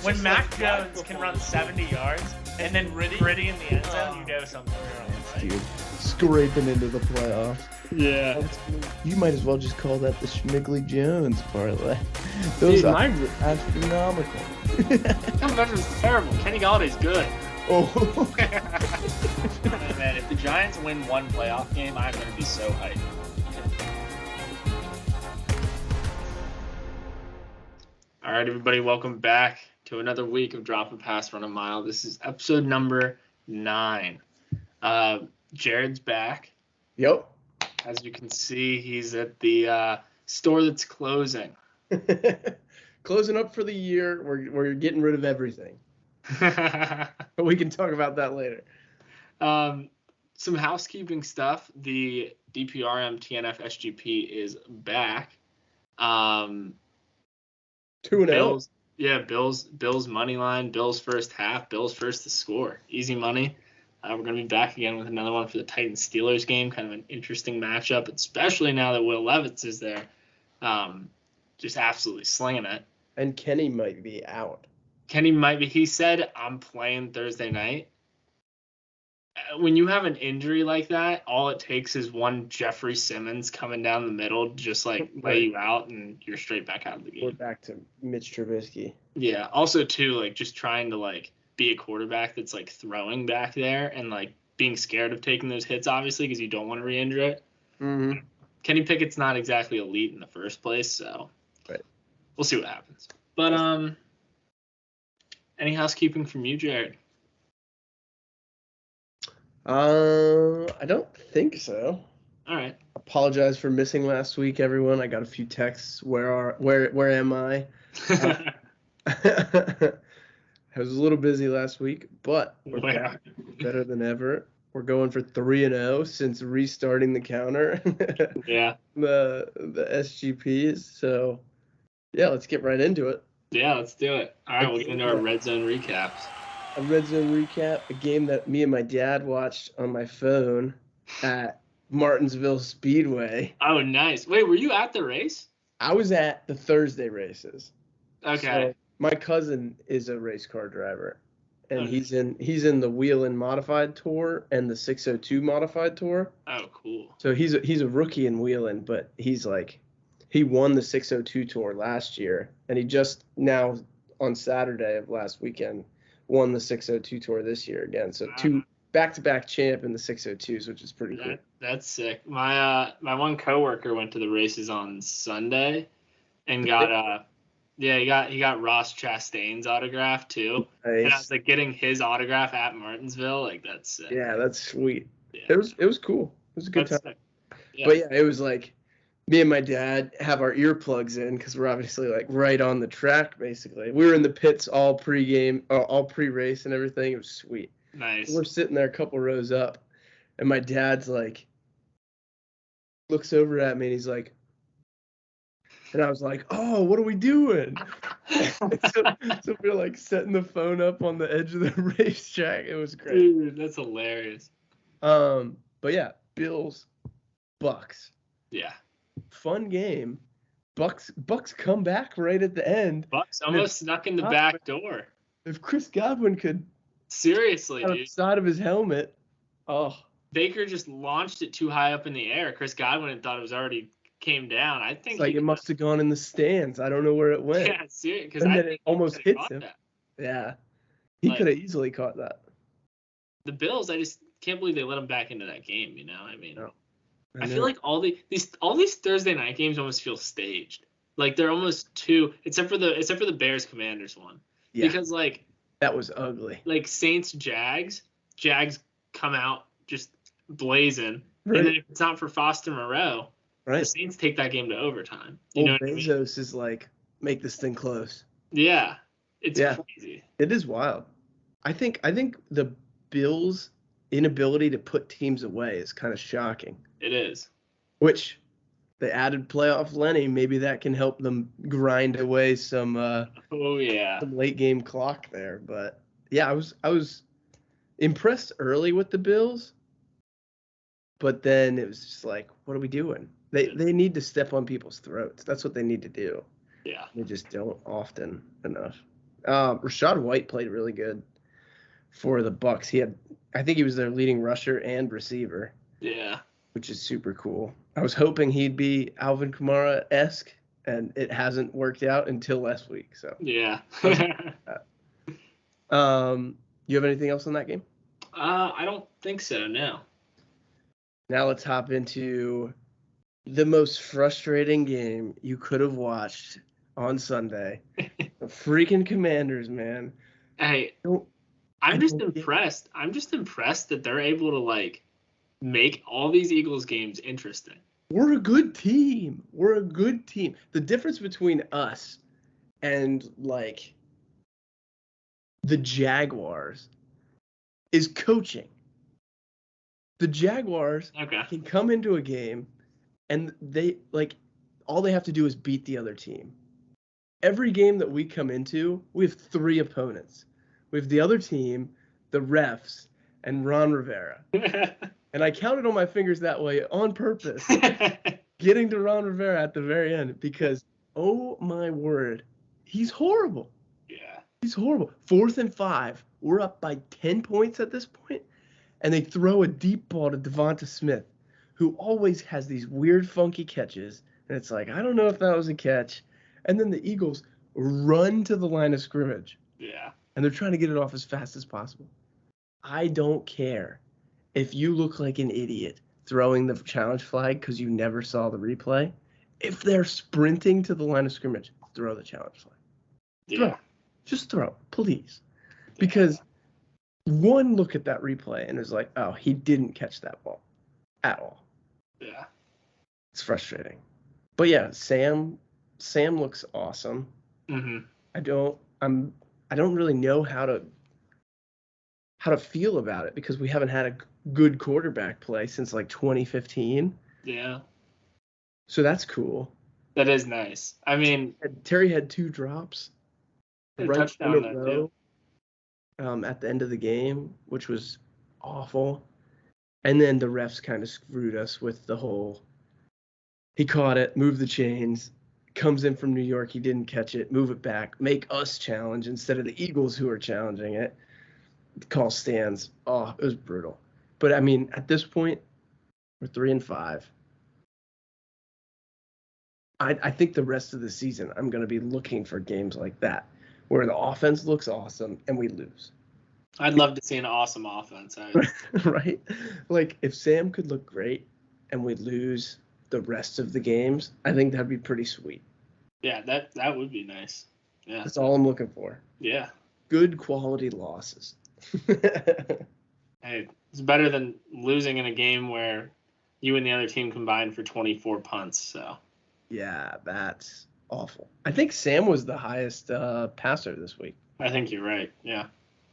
when Mac Jones can run 70 yards and then Gritty in the end zone, you know something's wrong. Right? Dude, scraping into the playoffs. Yeah. You might as well just call that the Schmigley Jones parlay. Those are astronomical. Convention's terrible. Kenny Galladay's good. Oh. Man, if the Giants win one playoff game, I'm going to be so hyped. All right, everybody, welcome back to another week of Drop a Pass, Run a Mile. This is episode number 9. Jared's back. Yep. As you can see, he's at the store that's closing. Closing up for the year. We're getting rid of everything. But we can talk about that later. Some housekeeping stuff. The DPRM TNF SGP is back. 2-0. Bills, yeah, Bills money line, Bills first half, Bills first to score. Easy money. We're going to be back again with another one for the Titans-Steelers game. Kind of an interesting matchup, especially now that Will Levis is there. Just absolutely slinging it. And Kenny might be out. He said, I'm playing Thursday night. When you have an injury like that, all it takes is one Jeffrey Simmons coming down the middle, just like lay you out, and you're straight back out of the game. We're back to Mitch Trubisky. Yeah. Also, too, like just trying to like be a quarterback that's like throwing back there and like being scared of taking those hits, obviously, because you don't want to re-injure it. Mm-hmm. Kenny Pickett's not exactly elite in the first place, so we'll see what happens. But any housekeeping from you, Jared? I don't think so. All right. Apologize for missing last week, everyone. I got a few texts. Where am I? I was a little busy last week, but we're back, better than ever. We're going for 3-0 since restarting the counter. Yeah. The SGPs. So, yeah, let's get right into it. Yeah, let's do it. All right, we'll get into our Red Zone recaps. A Red Zone recap, a game that me and my dad watched on my phone at Martinsville Speedway. Oh, nice. Wait, were you at the race? I was at the Thursday races. Okay. So my cousin is a race car driver, and he's in the Whelen Modified Tour and the 602 Modified Tour. Oh, cool. So he's a rookie in Whelen, but he won the 602 Tour last year, and he just now on Saturday of last weekend won the 602 Tour this year again. So two back-to-back champ in the 602s, which is pretty cool. That's sick. My one coworker went to the races on Sunday and got he got Ross Chastain's autograph too. Nice. And I was like getting his autograph at Martinsville, like that's sick. Yeah, that's sweet. Yeah. It was cool. It was a good time. Yeah. But yeah, it was like me and my dad have our earplugs in because we're obviously like right on the track. Basically, we were in the pits all pre-game, all pre-race and everything. It was sweet. Nice. We're sitting there a couple rows up, and my dad's like looks over at me and he's like, and I was like, "Oh, what are we doing?" so we're like setting the phone up on the edge of the racetrack. It was great. Dude, that's hilarious. But yeah, Bills, Bucks. Yeah. Fun game. Bucks come back right at the end. Bucks almost snuck in the back door. If Chris Godwin could seriously, out dude. of the side of his helmet. Oh. Baker just launched it too high up in the air. Chris Godwin thought it was already came down. I think it's like it must have gone in the stands. I don't know where it went. Yeah, seriously, because then it almost hits him. That. Yeah. He could have easily caught that. The Bills, I just can't believe they let him back into that game, you know? I mean, no. I feel like all these Thursday night games almost feel staged. Like they're almost too, except for the Bears Commanders one. Yeah. Because like that was ugly. Like Saints Jags come out just blazing, right. And then if it's not for Foster Moreau, right, the Saints take that game to overtime. You know what Bezos I mean? is like, make this thing close. Yeah, it's crazy. It is wild. I think the Bills' inability to put teams away is kind of shocking. It is. Which they added playoff Lenny. Maybe that can help them grind away some. Some late game clock there, but yeah, I was impressed early with the Bills, but then it was just like, what are we doing? They need to step on people's throats. That's what they need to do. Yeah. They just don't often enough. Rachaad White played really good for the Bucks. I think he was their leading rusher and receiver. Yeah. Which is super cool. I was hoping he'd be Alvin Kamara-esque, and it hasn't worked out until last week. So yeah. You have anything else on that game? I don't think so. No. Now let's hop into the most frustrating game you could have watched on Sunday. The freaking Commanders, man. Hey, I'm just impressed. I'm just impressed that they're able to like make all these Eagles games interesting. We're a good team. We're a good team. The difference between us and like the Jaguars is coaching. The Jaguars can come into a game and they like all they have to do is beat the other team. Every game that we come into, we have 3 opponents. We have the other team, the refs, and Ron Rivera. And I counted on my fingers that way on purpose, getting to Ron Rivera at the very end because, oh my word, he's horrible. Yeah. He's horrible. 4th and 5. We're up by 10 points at this point, and they throw a deep ball to Devonta Smith, who always has these weird, funky catches. And it's like, I don't know if that was a catch. And then the Eagles run to the line of scrimmage. Yeah. And they're trying to get it off as fast as possible. I don't care if you look like an idiot throwing the challenge flag because you never saw the replay. If they're sprinting to the line of scrimmage, throw the challenge flag. Yeah. Throw. Just throw, please. Because one look at that replay and it's like, oh, he didn't catch that ball at all. Yeah. It's frustrating. But yeah, Sam looks awesome. Mm-hmm. I don't really know how to feel about it because we haven't had a good quarterback play since like 2015. Yeah. So that's cool. That is nice. I mean, Terry had 2 drops right in a row at the end of the game, which was awful. And then the refs kind of screwed us with the whole, he caught it, moved the chains, comes in from New York, he didn't catch it, move it back, make us challenge instead of the Eagles who are challenging it. The call stands. Oh, it was brutal. But I mean, at this point, we're 3 and 5. I think the rest of the season, I'm going to be looking for games like that where the offense looks awesome and we lose. I'd love to see an awesome offense. Right? Like, if Sam could look great and we lose the rest of the games, I think that'd be pretty sweet. Yeah, that would be nice. Yeah. That's all I'm looking for. Yeah. Good quality losses. Hey, it's better than losing in a game where you and the other team combined for 24 punts, so. Yeah, that's awful. I think Sam was the highest passer this week. I think you're right. Yeah.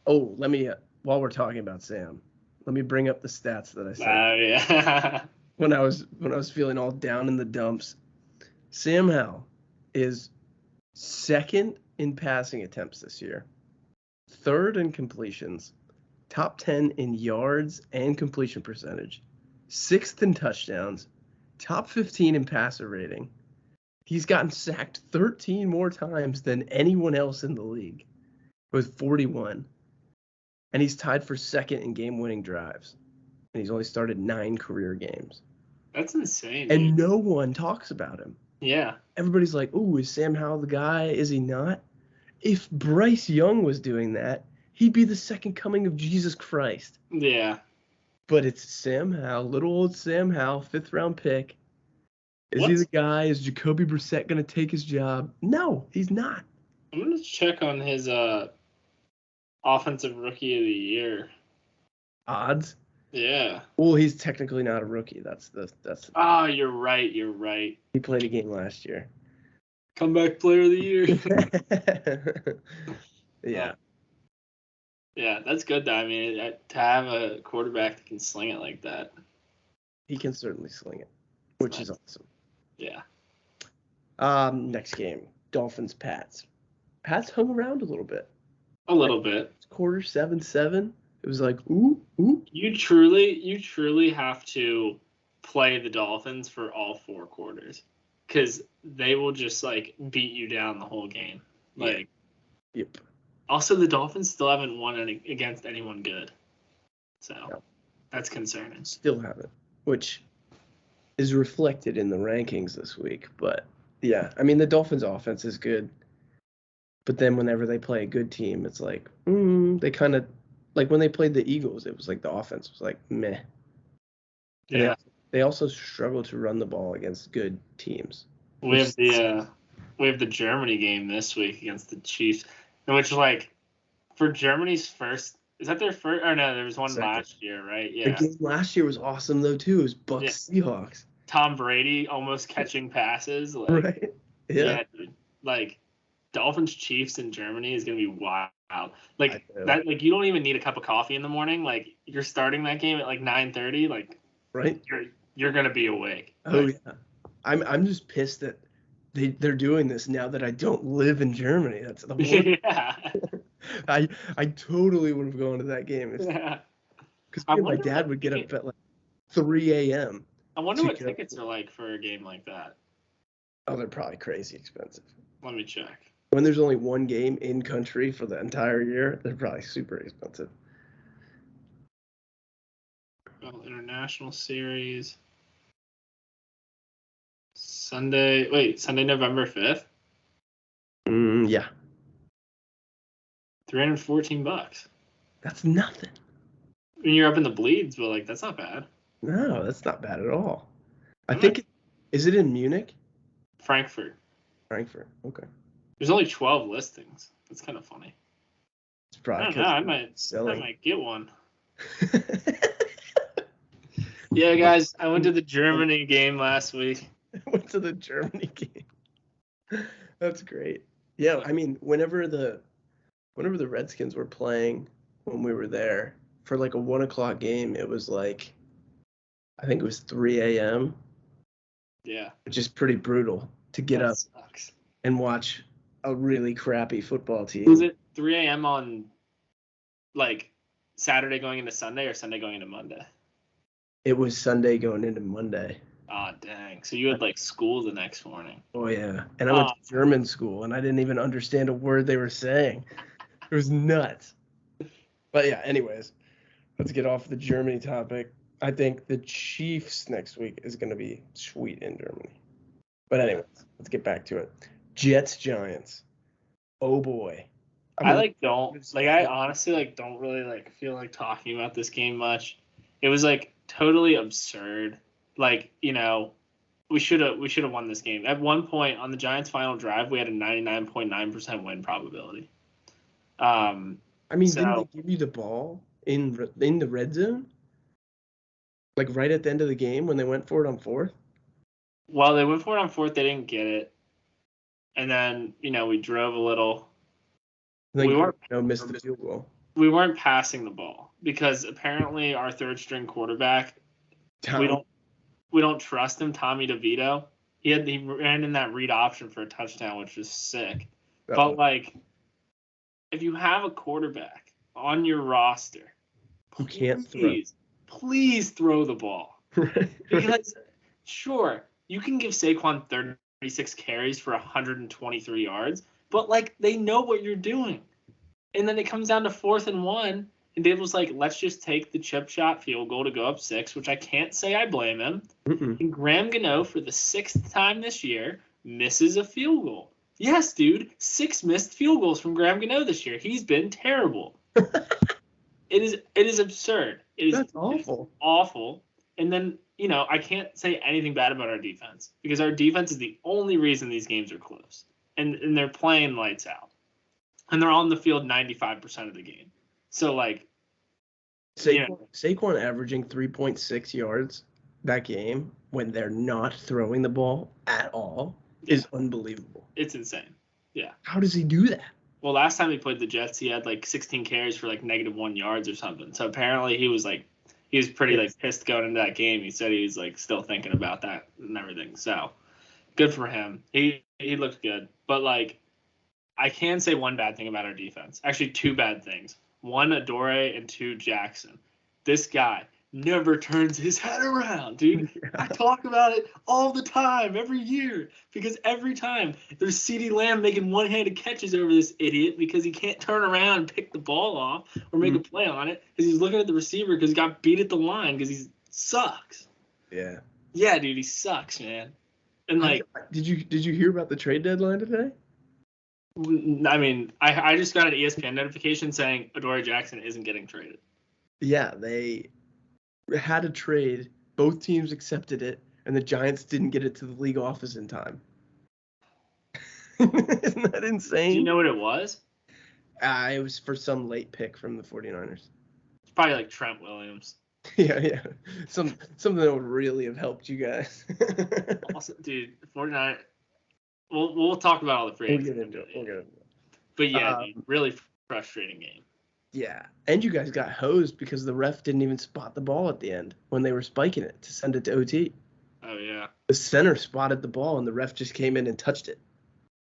Oh, let me while we're talking about Sam, let me bring up the stats that I said. Yeah. when I was feeling all down in the dumps. Sam Howell is 2nd in passing attempts this year, 3rd in completions, top 10 in yards and completion percentage, 6th in touchdowns, top 15 in passer rating. He's gotten sacked 13 more times than anyone else in the league with 41. And he's tied for 2nd in game-winning drives. And he's only started 9 career games. That's insane. And no one talks about him. Yeah. Everybody's like, "Ooh, is Sam Howell the guy? Is he not?" If Bryce Young was doing that, he'd be the second coming of Jesus Christ. Yeah. But it's Sam Howell, little old Sam Howell, 5th-round pick. Is he the guy? Is Jacoby Brissett going to take his job? No, he's not. I'm going to check on his offensive rookie of the year odds. Yeah. Well, he's technically not a rookie. That's. Oh, you're right. You're right. He played a game last year. Comeback player of the year. Yeah. Yeah, that's good though. I mean, to have a quarterback that can sling it like that. He can certainly sling it, which is awesome. Yeah. Next game, Dolphins-Pats. Pats hung around a little bit. A little bit. Quarter 7-7. It was like, ooh. You truly have to play the Dolphins for all 4 quarters, because they will just like beat you down the whole game. Like, yep. Also, the Dolphins still haven't won against anyone good. So that's concerning. Still haven't, which is reflected in the rankings this week. But yeah, I mean, the Dolphins' offense is good. But then whenever they play a good team, it's like, they kind of, like when they played the Eagles, it was like the offense was like, meh. Yeah. They also struggle to run the ball against good teams. We have the Germany game this week against the Chiefs, which like for Germany's first, is that their first? Or no, there was one last year, right? Yeah. The game last year was awesome though too. It was Bucs Seahawks. Tom Brady almost catching passes. Like, right. Yeah, dude. Like Dolphins Chiefs in Germany is gonna be wild. Like that. Like you don't even need a cup of coffee in the morning. Like you're starting that game at like 9:30. Like right. You're gonna be awake. Oh yeah. I'm just pissed that they're doing this now that I don't live in Germany. That's the one. Yeah. I totally would have gone to that game. Because my dad would get up at like 3 a.m. I wonder what tickets are like for a game like that. Oh, they're probably crazy expensive. Let me check. When there's only one game in country for the entire year, they're probably super expensive. Well, international series. Sunday, November 5th? Yeah. $314. That's nothing. I mean, you're up in the bleeds, but like that's not bad. No, that's not bad at all. I think is it in Munich? Frankfurt. Okay. There's only 12 listings. That's kind of funny. It's probably I might get one. Yeah, guys, I went to the Germany game last week. Went to the Germany game. That's great. Yeah, I mean, whenever the Redskins were playing when we were there for like a 1:00 game, it was like, I think it was 3 a.m. Yeah. Which is pretty brutal to get up and watch a really crappy football team. Was it 3 a.m. on like Saturday going into Sunday or Sunday going into Monday? It was Sunday going into Monday. Oh, dang. So you had like school the next morning. Oh, yeah. And I went to German school, and I didn't even understand a word they were saying. It was nuts. But yeah, anyways, let's get off the Germany topic. I think the Chiefs next week is going to be sweet in Germany. But anyways, let's get back to it. Jets, Giants. Oh, boy. I honestly don't really feel like talking about this game much. It was like totally absurd. Like, you know, we should have won this game. At one point on the Giants' final drive, we had a 99.9% win probability. Didn't they give you the ball in the red zone? Like right at the end of the game when they went for it on fourth? Well, they went for it on fourth. They didn't get it. And then, you know, we drove a little. Missed the field goal. We weren't passing the ball because apparently our third string quarterback, we don't trust him, Tommy DeVito. He ran in that read option for a touchdown, which was sick. But like, if you have a quarterback on your roster who can't throw, please throw the ball. Because sure, you can give Saquon 36 carries for 123 yards, but like they know what you're doing. And then it comes down to 4th and 1, and Dave was like, let's just take the chip shot field goal to go up 6, which I can't say I blame him. And Graham Gano, for the 6th time this year, misses a field goal. Yes, dude, 6 missed field goals from Graham Gano this year. He's been terrible. It is absurd. That's awful. Awful. And then, you know, I can't say anything bad about our defense because our defense is the only reason these games are close. And they're playing lights out. And they're on the field 95% of the game. So, like, Saquon averaging 3.6 yards that game when they're not throwing the ball at all is unbelievable. It's insane. Yeah. How does he do that? Well, last time he played the Jets, he had like 16 carries for like -1 yards or something. So apparently he was pretty like pissed going into that game. He said he was like still thinking about that and everything. So good for him. He looked good. But like, I can say one bad thing about our defense. Actually, 2 bad things. 1, Adore, and 2, Jackson. This guy, never turns his head around, dude. Yeah. I talk about it all the time, every year, because every time there's CeeDee Lamb making one-handed catches over this idiot because he can't turn around and pick the ball off or make a play on it because he's looking at the receiver because he got beat at the line because he sucks. Yeah. Yeah, dude, he sucks, man. And like, did you hear about the trade deadline today? I mean, I just got an ESPN notification saying Adoree Jackson isn't getting traded. Yeah, they had a trade. Both teams accepted it, and the Giants didn't get it to the league office in time. Isn't that insane? Do you know what it was? It was for some late pick from the 49ers. It's probably like Trent Williams. Yeah. Something that would really have helped you guys. Also, dude, 49. We'll talk about all the free agents. We'll get into it. But yeah, dude, really frustrating game. Yeah, and you guys got hosed because the ref didn't even spot the ball at the end when they were spiking it to send it to OT. Oh yeah. The center spotted the ball and the ref just came in and touched it.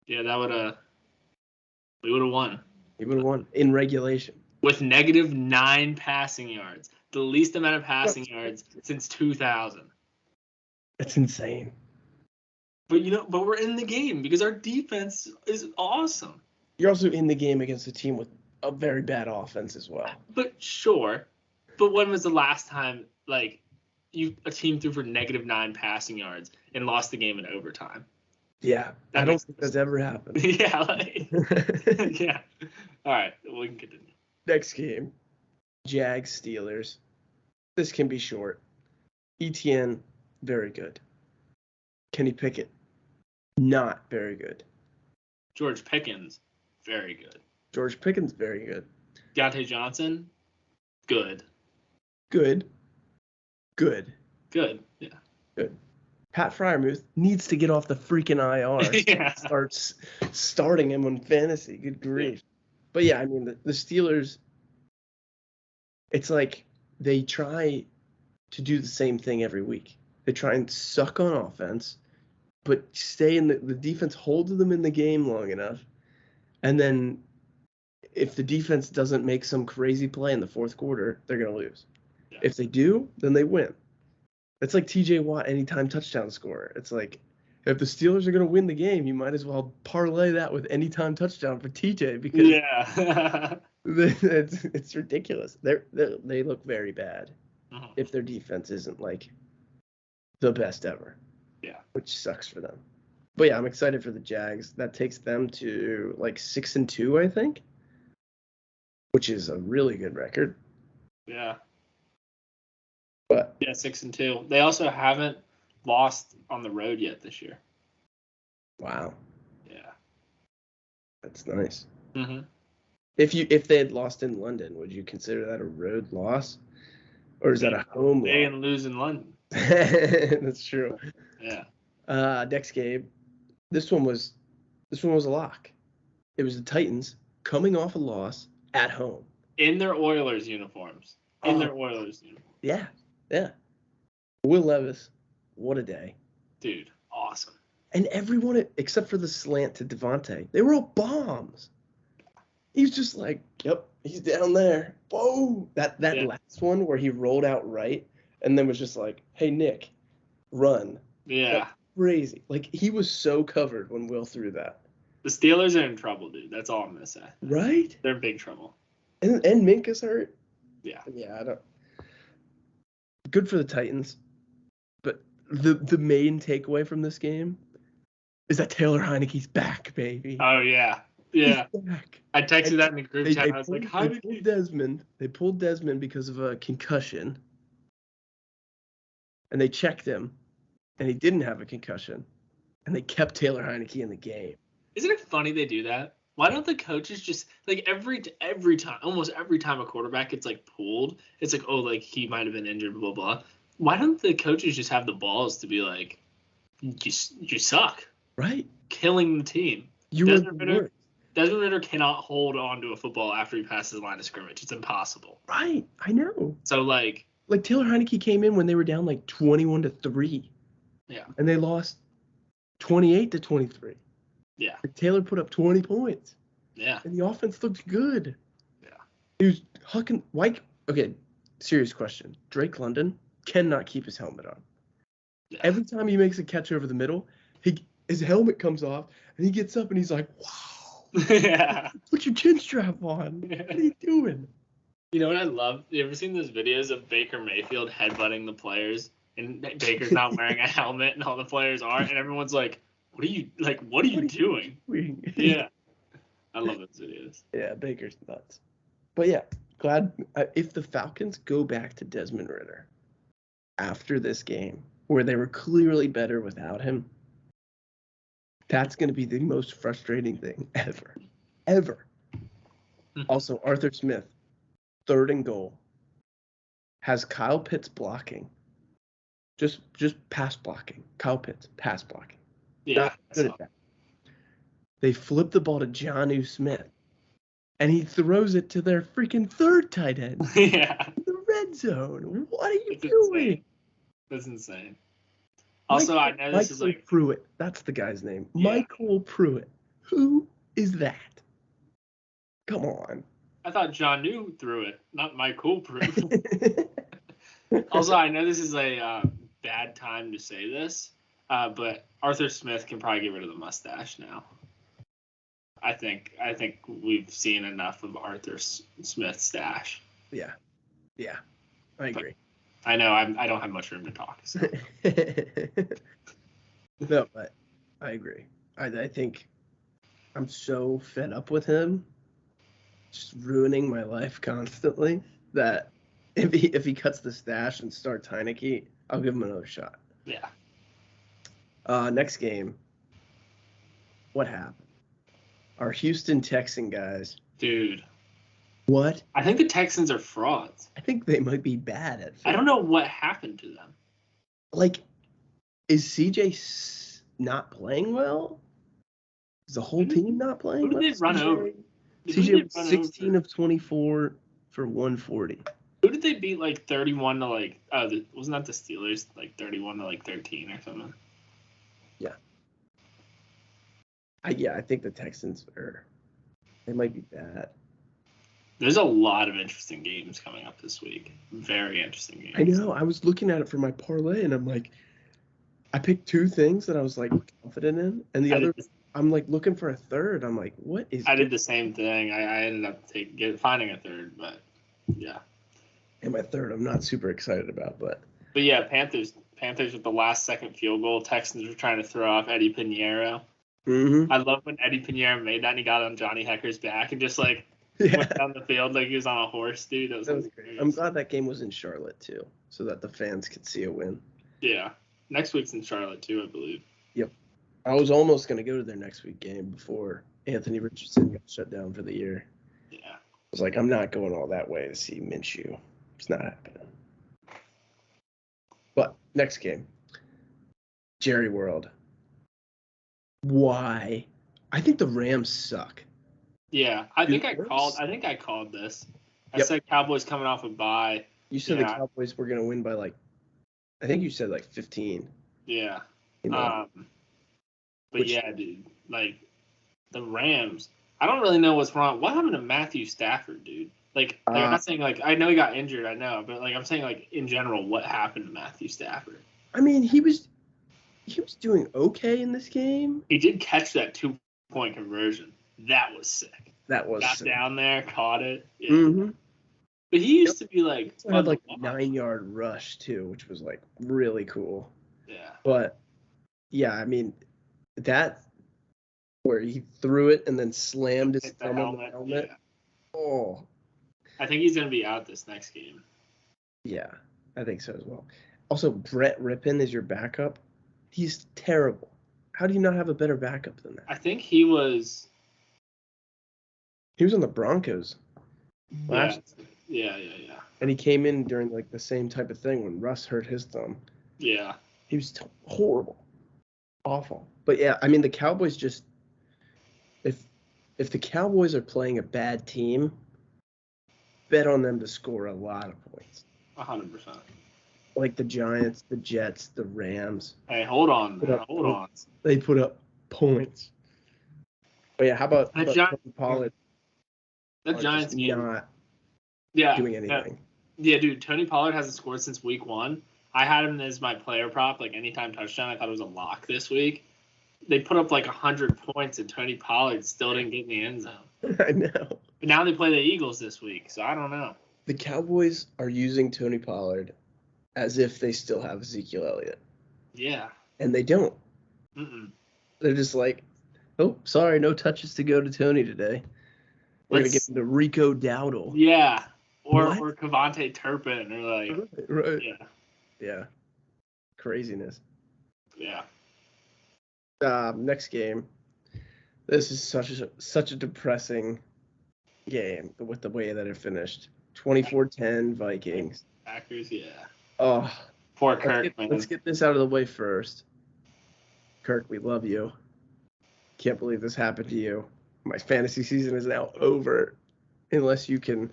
Yeah, we would have won. We would have won in regulation. With -9 passing yards. The least amount of passing yards since 2000. That's insane. But we're in the game because our defense is awesome. You're also in the game against a team with a very bad offense as well. But sure. But when was the last time like a team threw for -9 passing yards and lost the game in overtime? Yeah, I don't think that's ever happened. Yeah, yeah. All right, we can continue. Next game, Jags Steelers. This can be short. ETN, very good. Kenny Pickett, not very good. George Pickens, very good. George Pickens, very good. Deontay Johnson, good. Good. Yeah. Good. Pat Freiermuth needs to get off the freaking IR. Yeah. Starts starting him on fantasy. Good grief. Yeah. But yeah, I mean, the Steelers, it's like they try to do the same thing every week. They try and suck on offense, but stay in the defense holds them in the game long enough. And then if the defense doesn't make some crazy play in the fourth quarter, they're going to lose. Yeah. If they do, then they win. It's like TJ Watt anytime touchdown scorer. It's like if the Steelers are going to win the game, you might as well parlay that with anytime touchdown for TJ because it's ridiculous. They look very bad if their defense isn't like the best ever. Yeah, which sucks for them. But yeah, I'm excited for the Jags. That takes them to like 6-2, I think, which is a really good record. Yeah. But yeah, 6-2. They also haven't lost on the road yet this year. Wow. Yeah. That's nice. Mm-hmm. If they had lost in London, would you consider that a road loss, or is that a home loss? They didn't lose in London. That's true. Yeah. Next game. This one was a lock. It was the Titans coming off a loss at home in their Oilers uniforms. Yeah. Yeah. Will Levis, what a day. Dude, awesome. And everyone, except for the slant to Devontae, they were all bombs. He's just like, yep, he's down there. Whoa. That last one where he rolled out right and then was just like, hey, Nick, run. Yeah. That's crazy. Like, he was so covered when Will threw that. The Steelers are in trouble, dude. That's all I'm going to say. Right? They're in big trouble. And Minka's hurt. Yeah. Yeah, I don't. Good for the Titans, but the main takeaway from this game is that Taylor Heineke's back, baby. Oh yeah. He's back. I texted that in the group chat. I was like, They pulled Desmond because of a concussion, and they checked him, and he didn't have a concussion, and they kept Taylor Heineke in the game. Isn't it funny they do that? Why don't the coaches just like every time, almost every time a quarterback gets like pulled, it's like, oh, like he might have been injured, blah, blah. Why don't the coaches just have the balls to be like, you suck. Right. Killing the team. Desmond Ridder cannot hold on to a football after he passes the line of scrimmage. It's impossible. Right. I know. So like Taylor Heineke came in when they were down like 21-3. Yeah. And they lost 28-23. Yeah. Taylor put up 20 points. Yeah. And the offense looked good. Yeah. He was hucking. Okay, serious question. Drake London cannot keep his helmet on. Yeah. Every time he makes a catch over the middle, his helmet comes off, and he gets up and he's like, wow. Yeah. Put your chin strap on. What are you doing? You know what I love? You ever seen those videos of Baker Mayfield headbutting the players, and Baker's not wearing a helmet, and all the players are, and everyone's like, "What are you doing?" Yeah, I love those videos. Yeah, Baker's nuts. But yeah, glad if the Falcons go back to Desmond Ridder after this game, where they were clearly better without him, that's going to be the most frustrating thing ever. Also, Arthur Smith, 3rd and goal, has Kyle Pitts blocking. Just pass blocking. Kyle Pitts, pass blocking. Yeah. Not good at that. They flip the ball to Jonnu Smith, and he throws it to their freaking 3rd tight end. Yeah. In the red zone. What are you doing? Insane. That's insane. Also, I know this is like Pruitt. That's the guy's name. Yeah. Michael Pruitt. Who is that? Come on. I thought Jonnu threw it, not Michael Pruitt. Also, I know this is a bad time to say this, but Arthur Smith can probably get rid of the mustache now. I think we've seen enough of Arthur Smith's stash. Yeah, I agree. I know I don't have much room to talk. So. No, but I agree. I think I'm so fed up with him, just ruining my life constantly, that if he cuts the stash and starts Heineke, I'll give him another shot. Yeah. Next game. What happened? Our Houston Texan guys. Dude. What? I think the Texans are frauds. I think they might be bad at. I don't know what happened to them. Like, is CJ not playing well? Is the whole team not playing well? Who did they run over? CJ was 16 of 24 for 140. Who did they beat like 31 to like? Wasn't that the Steelers? Like 31 to like 13 or something. Yeah. I think the Texans they might be bad. There's a lot of interesting games coming up this week. Very interesting games. I know. I was looking at it for my parlay, and I'm like, I picked 2 things that I was like confident in, and the other, I'm like looking for a third. I'm like, what is? I did the same thing. I ended up finding a third, but yeah. And my third, I'm not super excited about, but yeah, Panthers with the last second field goal. Texans were trying to throw off Eddie Pinheiro. Mm-hmm. I love when Eddie Pinheiro made that and he got on Johnny Hecker's back and just like went down the field like he was on a horse, dude. That was great. I'm glad that game was in Charlotte too, so that the fans could see a win. Yeah. Next week's in Charlotte too, I believe. Yep. I was almost going to go to their next week game before Anthony Richardson got shut down for the year. Yeah. I was like, I'm not going all that way to see Minshew. It's not happening. But next game, Jerry World. Why? I think the Rams suck. Yeah, I think I called this. I said Cowboys coming off a bye. You said the Cowboys were going to win by I think you said 15. Yeah. You know? But yeah, dude, like the Rams, I don't really know what's wrong. What happened to Matthew Stafford, dude? Like I'm not saying I know he got injured, I know, but I'm saying in general, what happened to Matthew Stafford? I mean, he was doing okay in this game. He did catch that 2-point conversion. That was sick. That was got sick. Down there, caught it. Yeah. Mm-hmm. But he used to be like. He had a 9-yard rush too, which was really cool. Yeah. But yeah, I mean, that where he threw it and then slammed his thumb on the helmet. Yeah. Oh. I think he's gonna be out this next game. Yeah, I think so as well. Also, Brett Rippon is your backup. He's terrible. How do you not have a better backup than that? I think he was. He was on the Broncos. Yeah. And he came in during the same type of thing when Russ hurt his thumb. Yeah. He was horrible. Awful. But yeah, I mean the Cowboys just if the Cowboys are playing a bad team, bet on them to score a lot of points. 100%. Like the Giants, the Jets, the Rams. Hey, hold on. Hold on. They put up points. But yeah, how about Tony Pollard? That Giants game. Not doing anything. Yeah, dude, Tony Pollard hasn't scored since week 1. I had him as my player prop, like anytime touchdown. I thought it was a lock this week. They put up like 100 points, and Tony Pollard still didn't get in the end zone. I know. But now they play the Eagles this week, so I don't know. The Cowboys are using Tony Pollard as if they still have Ezekiel Elliott. Yeah. And they don't. Mm-mm. They're just like, oh, sorry, no touches to go to Tony today. We're going to get into Rico Dowdle. Yeah. Or Kevontae Turpin. Or like, right. Yeah. Yeah. Craziness. Yeah. Next game. This is such a depressing game with the way that it finished. 24-10 Vikings. Packers, yeah. Oh, poor Kirk, man. Let's get this out of the way first. Kirk, we love you. Can't believe this happened to you. My fantasy season is now over, unless you can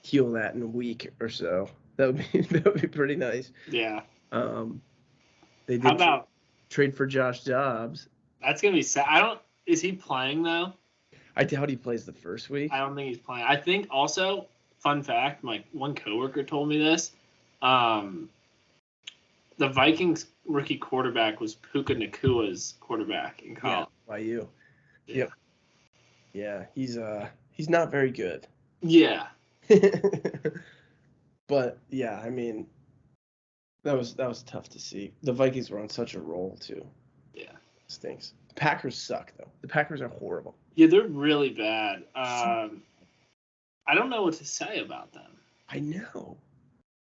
heal that in a week or so. That would be pretty nice. Yeah. They did How about trade for Josh Dobbs? That's gonna be sad. Is he playing though? I doubt he plays the first week. I don't think he's playing. I think also, fun fact, my one coworker told me this. The Vikings rookie quarterback was Puka Nakua's quarterback in college. Yeah, YU. Yep. Yeah, he's not very good. Yeah. But yeah, I mean, that was tough to see. The Vikings were on such a roll too. Yeah. Stinks. The Packers suck though. The Packers are horrible. Yeah, they're really bad. I don't know what to say about them. I know.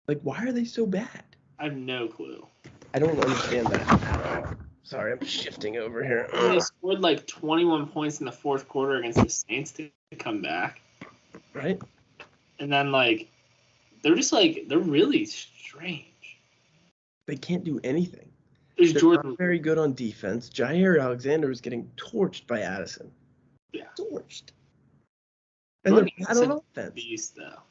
Like, why are they so bad? I have no clue. I don't understand that. Sorry, I'm shifting over here. They scored like 21 points in the fourth quarter against the Saints to come back. Right? And then, like, they're really strange. They can't do anything. There's They're Jordan. not very good on defense. Jair Alexander is getting torched by Addison. Yeah. Torched. And they're bad on offense. Beast, though.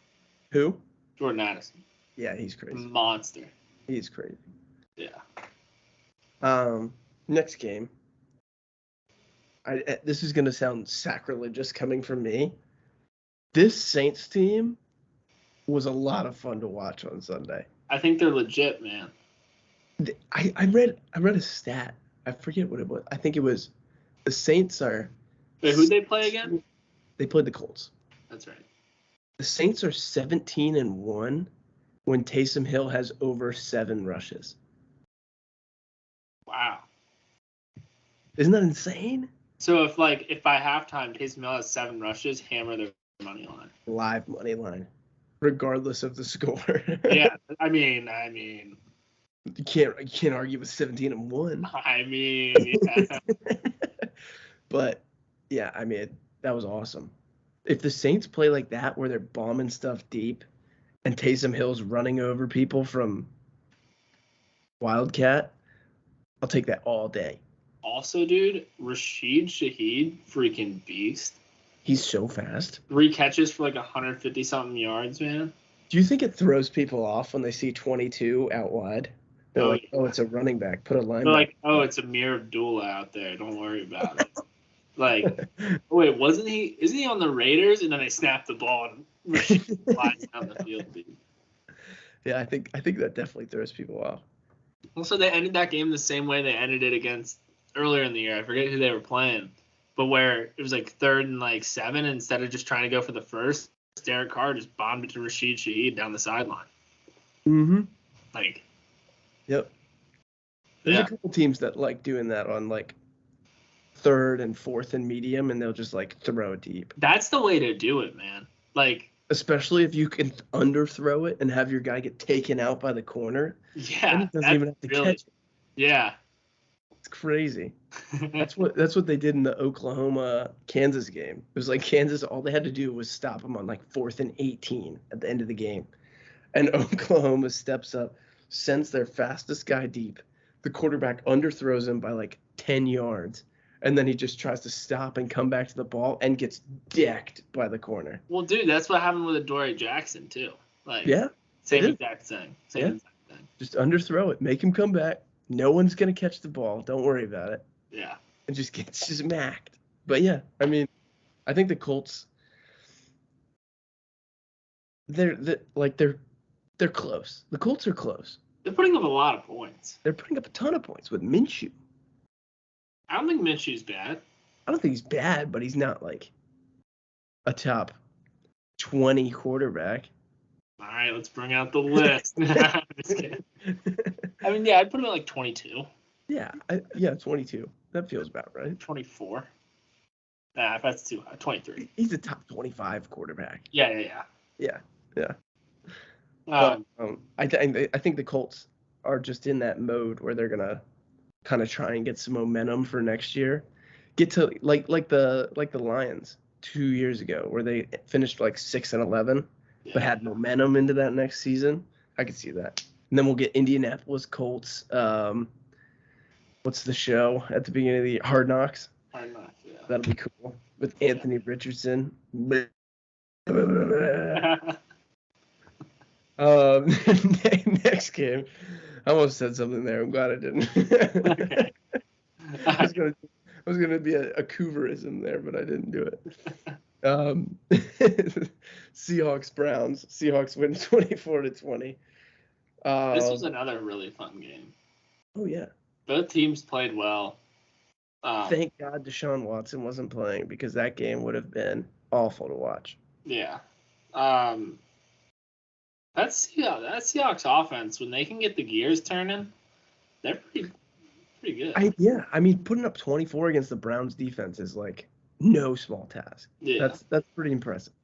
Who? Jordan Addison. Yeah, he's crazy. Monster. He's crazy. Yeah. Next game. This is going to sound sacrilegious coming from me. This Saints team was a lot of fun to watch on Sunday. I think they're legit, man. I read a stat. I forget what it was. I think it was the Saints are. Wait, who'd they play again? They played the Colts. That's right. The Saints are 17-1 when Taysom Hill has over 7 rushes. Wow. Isn't that insane? So if by halftime Taysom Hill has 7 rushes, hammer their money line. Live money line, regardless of the score. Yeah, I mean. You can't argue with 17-1. I mean, yeah. But yeah, I mean, that was awesome. If the Saints play like that, where they're bombing stuff deep, and Taysom Hill's running over people from Wildcat, I'll take that all day. Also, dude, Rashid Shaheed, freaking beast. He's so fast. 3 catches for like 150-something yards, man. Do you think it throws people off when they see 22 out wide? They're like, yeah. Oh, it's a running back. Put a linebacker. They're like, oh, it's Amir Abdullah out there. Don't worry about it. Like, wait, isn't he on the Raiders? And then they snapped the ball and Rashid flies down the field, dude. Yeah, I think that definitely throws people off. Also, they ended that game the same way they ended it against earlier in the year. I forget who they were playing, but where it was like 3rd and like 7, instead of just trying to go for the first, Derek Carr just bombed it to Rashid Shaheed down the sideline. Mm-hmm. Like. Yep. There's a couple teams that like doing that on like 3rd and 4th and medium, and they'll just like throw it deep. That's the way to do it, man. Like, especially if you can underthrow it and have your guy get taken out by the corner. Yeah, then he doesn't even have to catch it. Yeah, it's crazy. That's what they did in the Oklahoma-Kansas game. It was like Kansas, all they had to do was stop them on like 4th and 18 at the end of the game, and Oklahoma steps up, sends their fastest guy deep. The quarterback underthrows him by like 10 yards. And then he just tries to stop and come back to the ball and gets decked by the corner. Well, dude, that's what happened with Adoree Jackson, too. Like, yeah. Same exact thing. Exact thing. Just underthrow it. Make him come back. No one's going to catch the ball. Don't worry about it. Yeah. And just gets smacked. But, yeah, I mean, I think the Colts they're close. The Colts are close. They're putting up a lot of points. They're putting up a ton of points with Minshew. I don't think Minshew's bad. I don't think he's bad, but he's not like a top 20 quarterback. All right, let's bring out the list. Just kidding. I mean, yeah, I'd put him at like 22. Yeah, 22. That feels about right. 24. Nah, that's too high. 23. He's a top 25 quarterback. Yeah. But, I think the Colts are just in that mode where they're gonna kind of try and get some momentum for next year. Get to like the Lions 2 years ago, where they finished like 6-11, but had momentum into that next season. I could see that. And then we'll get Indianapolis Colts. What's the show at the beginning of the Hard Knocks? Hard Knocks, yeah. That'll be cool with Anthony Richardson. Next game. I almost said something there. I'm glad I didn't. Okay. I was gonna be a Cooverism there, but I didn't do it. Seahawks Browns. Seahawks win 24-20. This was another really fun game. Oh yeah. Both teams played well. Thank God Deshaun Watson wasn't playing, because that game would have been awful to watch. Yeah. That Seahawks offense, when they can get the gears turning, they're pretty good. I mean, putting up 24 against the Browns defense is like no small task. Yeah. That's pretty impressive.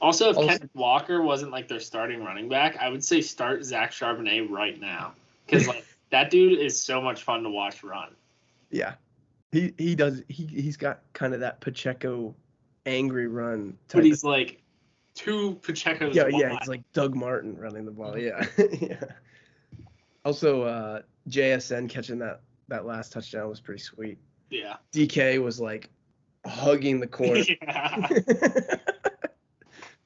Also, if Kenneth Walker wasn't like their starting running back, I would say start Zach Charbonnet right now, because like that dude is so much fun to watch run. Yeah, he does. He's got kind of that Pacheco angry run. But he's like two Pacheco's. Yeah, he's like Doug Martin running the ball. Yeah, yeah. Also, JSN catching that last touchdown was pretty sweet. Yeah. DK was like hugging the corner. Yeah.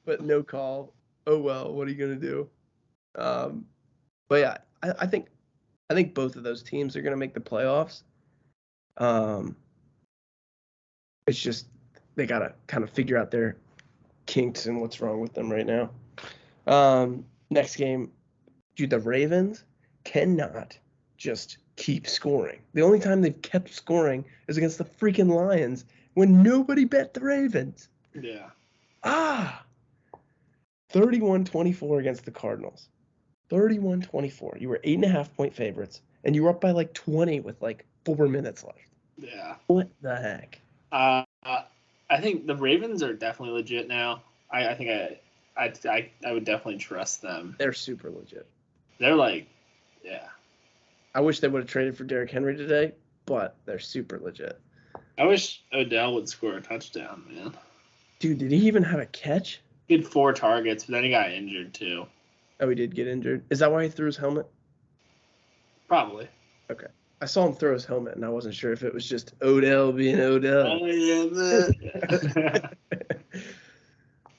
But no call. Oh well, what are you gonna do? But yeah, I think both of those teams are gonna make the playoffs. It's just they gotta kind of figure out their kinks and what's wrong with them right now. Next game, dude, the Ravens cannot just keep scoring. The only time they've kept scoring is against the freaking Lions when nobody bet the Ravens. Yeah. 31-24 against the Cardinals. 31-24. You were 8.5-point favorites, and you were up by like 20 with like 4 minutes left. Yeah. What the heck? I think the Ravens are definitely legit now. I think I would definitely trust them. They're super legit. They're like, yeah. I wish they would have traded for Derrick Henry today, but they're super legit. I wish Odell would score a touchdown, man. Dude, did he even have a catch? He had 4 targets, but then he got injured too. Oh, he did get injured. Is that why he threw his helmet? Probably. Okay. I saw him throw his helmet, and I wasn't sure if it was just Odell being Odell. Oh, yeah,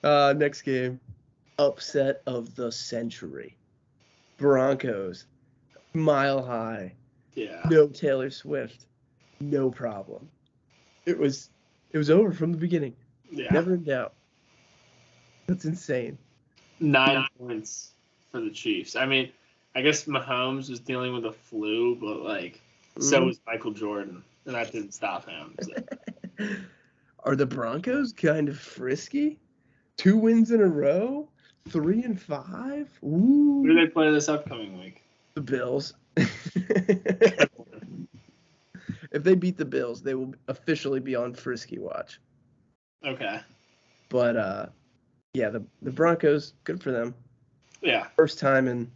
man. Next game. Upset of the century. Broncos. Mile high. Yeah. No Taylor Swift. No problem. It was over from the beginning. Yeah. Never in doubt. That's insane. 9 points for the Chiefs. I mean, I guess Mahomes was dealing with a flu, but like so was Michael Jordan, and that didn't stop him. So. Are the Broncos kind of frisky? 2 wins in a row? 3-5? Ooh. Who do they play this upcoming week? The Bills. If they beat the Bills, they will officially be on frisky watch. Okay. But yeah, the Broncos, good for them. Yeah. First time in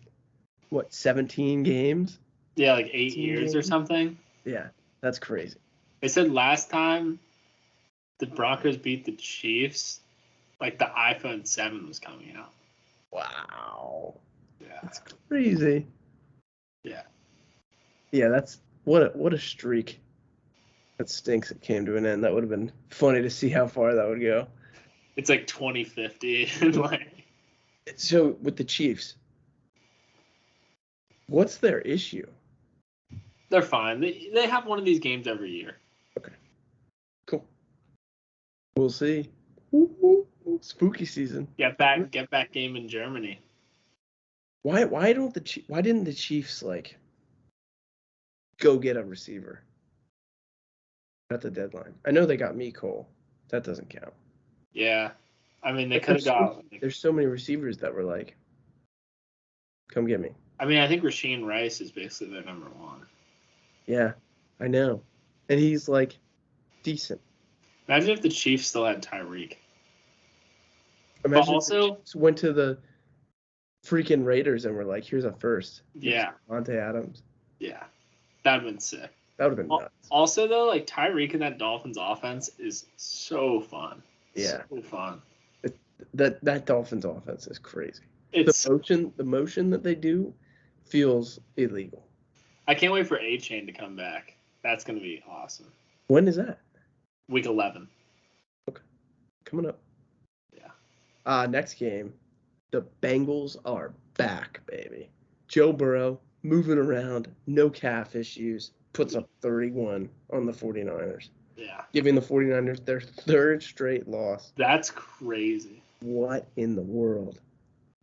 17 games? Yeah, like 8 years or something. Yeah, that's crazy. They said last time the Broncos beat the Chiefs, like the iPhone 7 was coming out. Wow. Yeah. That's crazy. Yeah. Yeah, that's what a streak. That stinks it came to an end. That would have been funny to see how far that would go. It's like 2050 and like so with the Chiefs, what's their issue? They're fine. They have one of these games every year. Okay. Cool. We'll see. spooky season. Get back game in Germany. Why didn't the Chiefs like go get a receiver at the deadline? I know they got Cole. That doesn't count. Yeah. I mean, they could have got. There's so many receivers that were like, come get me. I mean, I think Rasheed Rice is basically their number one. Yeah, I know. And he's like decent. Imagine if the Chiefs still had Tyreek. Imagine but also if the went to the freaking Raiders and were like, here's a first. Yeah. Monte Adams. Yeah. That would have been sick. That would have been nuts. Also, though, like Tyreek in that Dolphins offense is so fun. Yeah. So fun. That Dolphins offense is crazy. The motion that they do feels illegal. I can't wait for A-Chain to come back. That's going to be awesome. When is that? Week 11. Okay. Coming up. Yeah. Next game, the Bengals are back, baby. Joe Burrow moving around, no calf issues, puts up 31 on the 49ers. Yeah. Giving the 49ers their third straight loss. That's crazy. What in the world?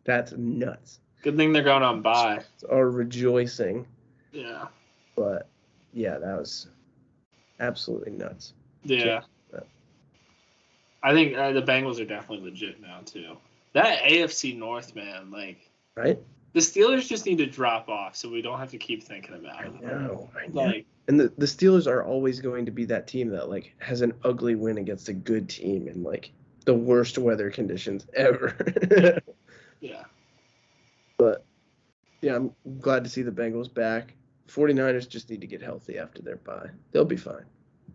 That's nuts. Good thing they're going on bye. Are rejoicing. Yeah. But, yeah, that was absolutely nuts. Yeah. I think the Bengals are definitely legit now, too. That AFC North, man, like... Right? The Steelers just need to drop off so we don't have to keep thinking about it. I know. Like, and the Steelers are always going to be that team that, like, has an ugly win against a good team in, like, the worst weather conditions ever. Yeah. But, yeah, I'm glad to see the Bengals back. 49ers just need to get healthy after their bye. They'll be fine.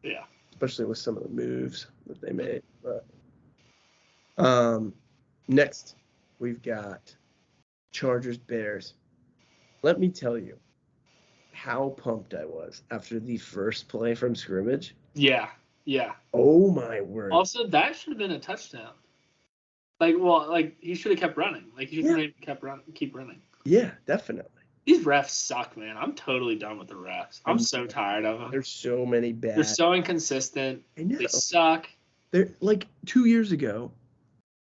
Yeah. Especially with some of the moves that they made. But next, we've got Chargers Bears. Let me tell you how pumped I was after the first play from scrimmage. Yeah. Oh my word. Also, that should have been a touchdown. He should have kept running. Like, he should have keep running. Yeah, definitely. These refs suck, man. I'm totally done with the refs. I'm so tired of them. There's so many bad. They're so inconsistent. I know. They suck. They're like 2 years ago,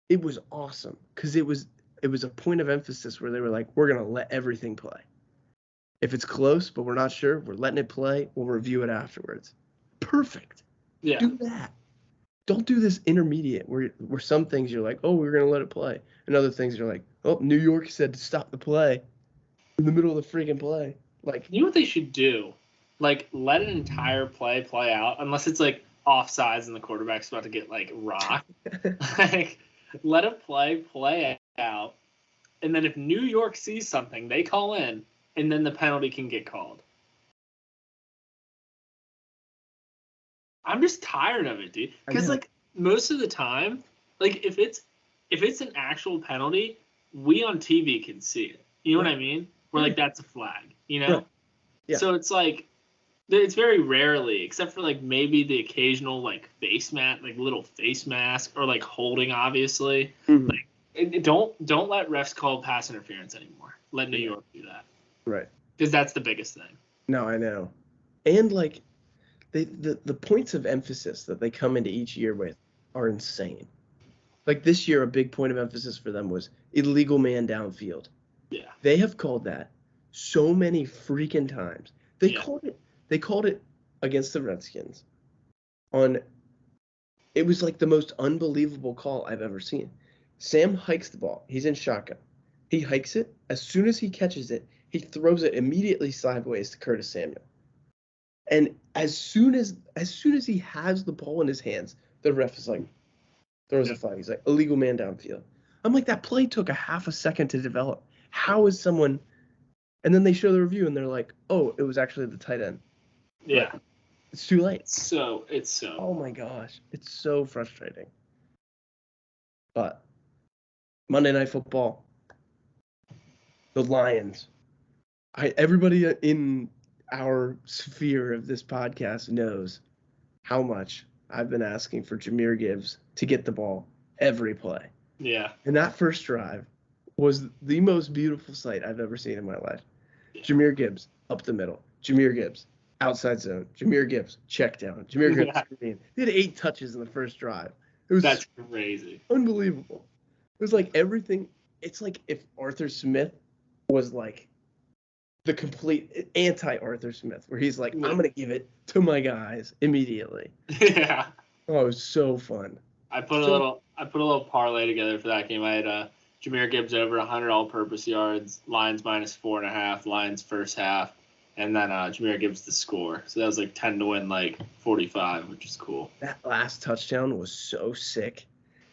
it was awesome because it was a point of emphasis where they were like, we're gonna let everything play. If it's close, but we're not sure, we're letting it play. We'll review it afterwards. Perfect. Yeah. Do that. Don't do this intermediate where some things you're like, oh, we're gonna let it play, and other things you're like, oh, New York said to stop the play. In the middle of the freaking play. Like, you know what they should do? Like, let an entire play out, unless it's like offsides and the quarterback's about to get like rocked. Like, let a play out, and then if New York sees something, they call in, and then the penalty can get called. I'm just tired of it, dude. Because like most of the time, like if it's an actual penalty, we on TV can see it. You know what I mean? Where like that's a flag, you know? Right. Yeah. So it's like it's very rarely, except for like maybe the occasional like little face mask or like holding, obviously. Mm-hmm. Like don't let refs call pass interference anymore. Let New York do that. Right. Because that's the biggest thing. No, I know. And like the points of emphasis that they come into each year with are insane. Like this year, a big point of emphasis for them was illegal man downfield. Yeah. They have called that so many freaking times. They called it against the Redskins it was like the most unbelievable call I've ever seen. Sam hikes the ball. He's in shotgun. He hikes it. As soon as he catches it, he throws it immediately sideways to Curtis Samuel. And as soon as he has the ball in his hands, the ref is like, throws a flag. He's like, illegal man downfield. I'm like, that play took a half a second to develop. How is someone... And then they show the review, and they're like, oh, it was actually the tight end. Yeah. But it's too late. It's so... Oh, my gosh. It's so frustrating. But Monday Night Football, the Lions. Everybody in our sphere of this podcast knows how much I've been asking for Jahmyr Gibbs to get the ball every play. Yeah. And that first drive was the most beautiful sight I've ever seen in my life. Yeah. Jahmyr Gibbs up the middle. Jahmyr Gibbs outside zone. Jahmyr Gibbs check down. Jahmyr Gibbs screen. He had 8 touches in the first drive. That's crazy. Unbelievable. It was like everything. It's like if Arthur Smith was like the complete anti-Arthur Smith, where he's like, I'm going to give it to my guys immediately. Yeah. Oh, it was so fun. I put a little parlay together for that game. I had Jahmyr Gibbs over 100 all-purpose yards, Lions minus 4.5, Lions first half, and then Jahmyr Gibbs the score. So that was like 10 to win like 45, which is cool. That last touchdown was so sick.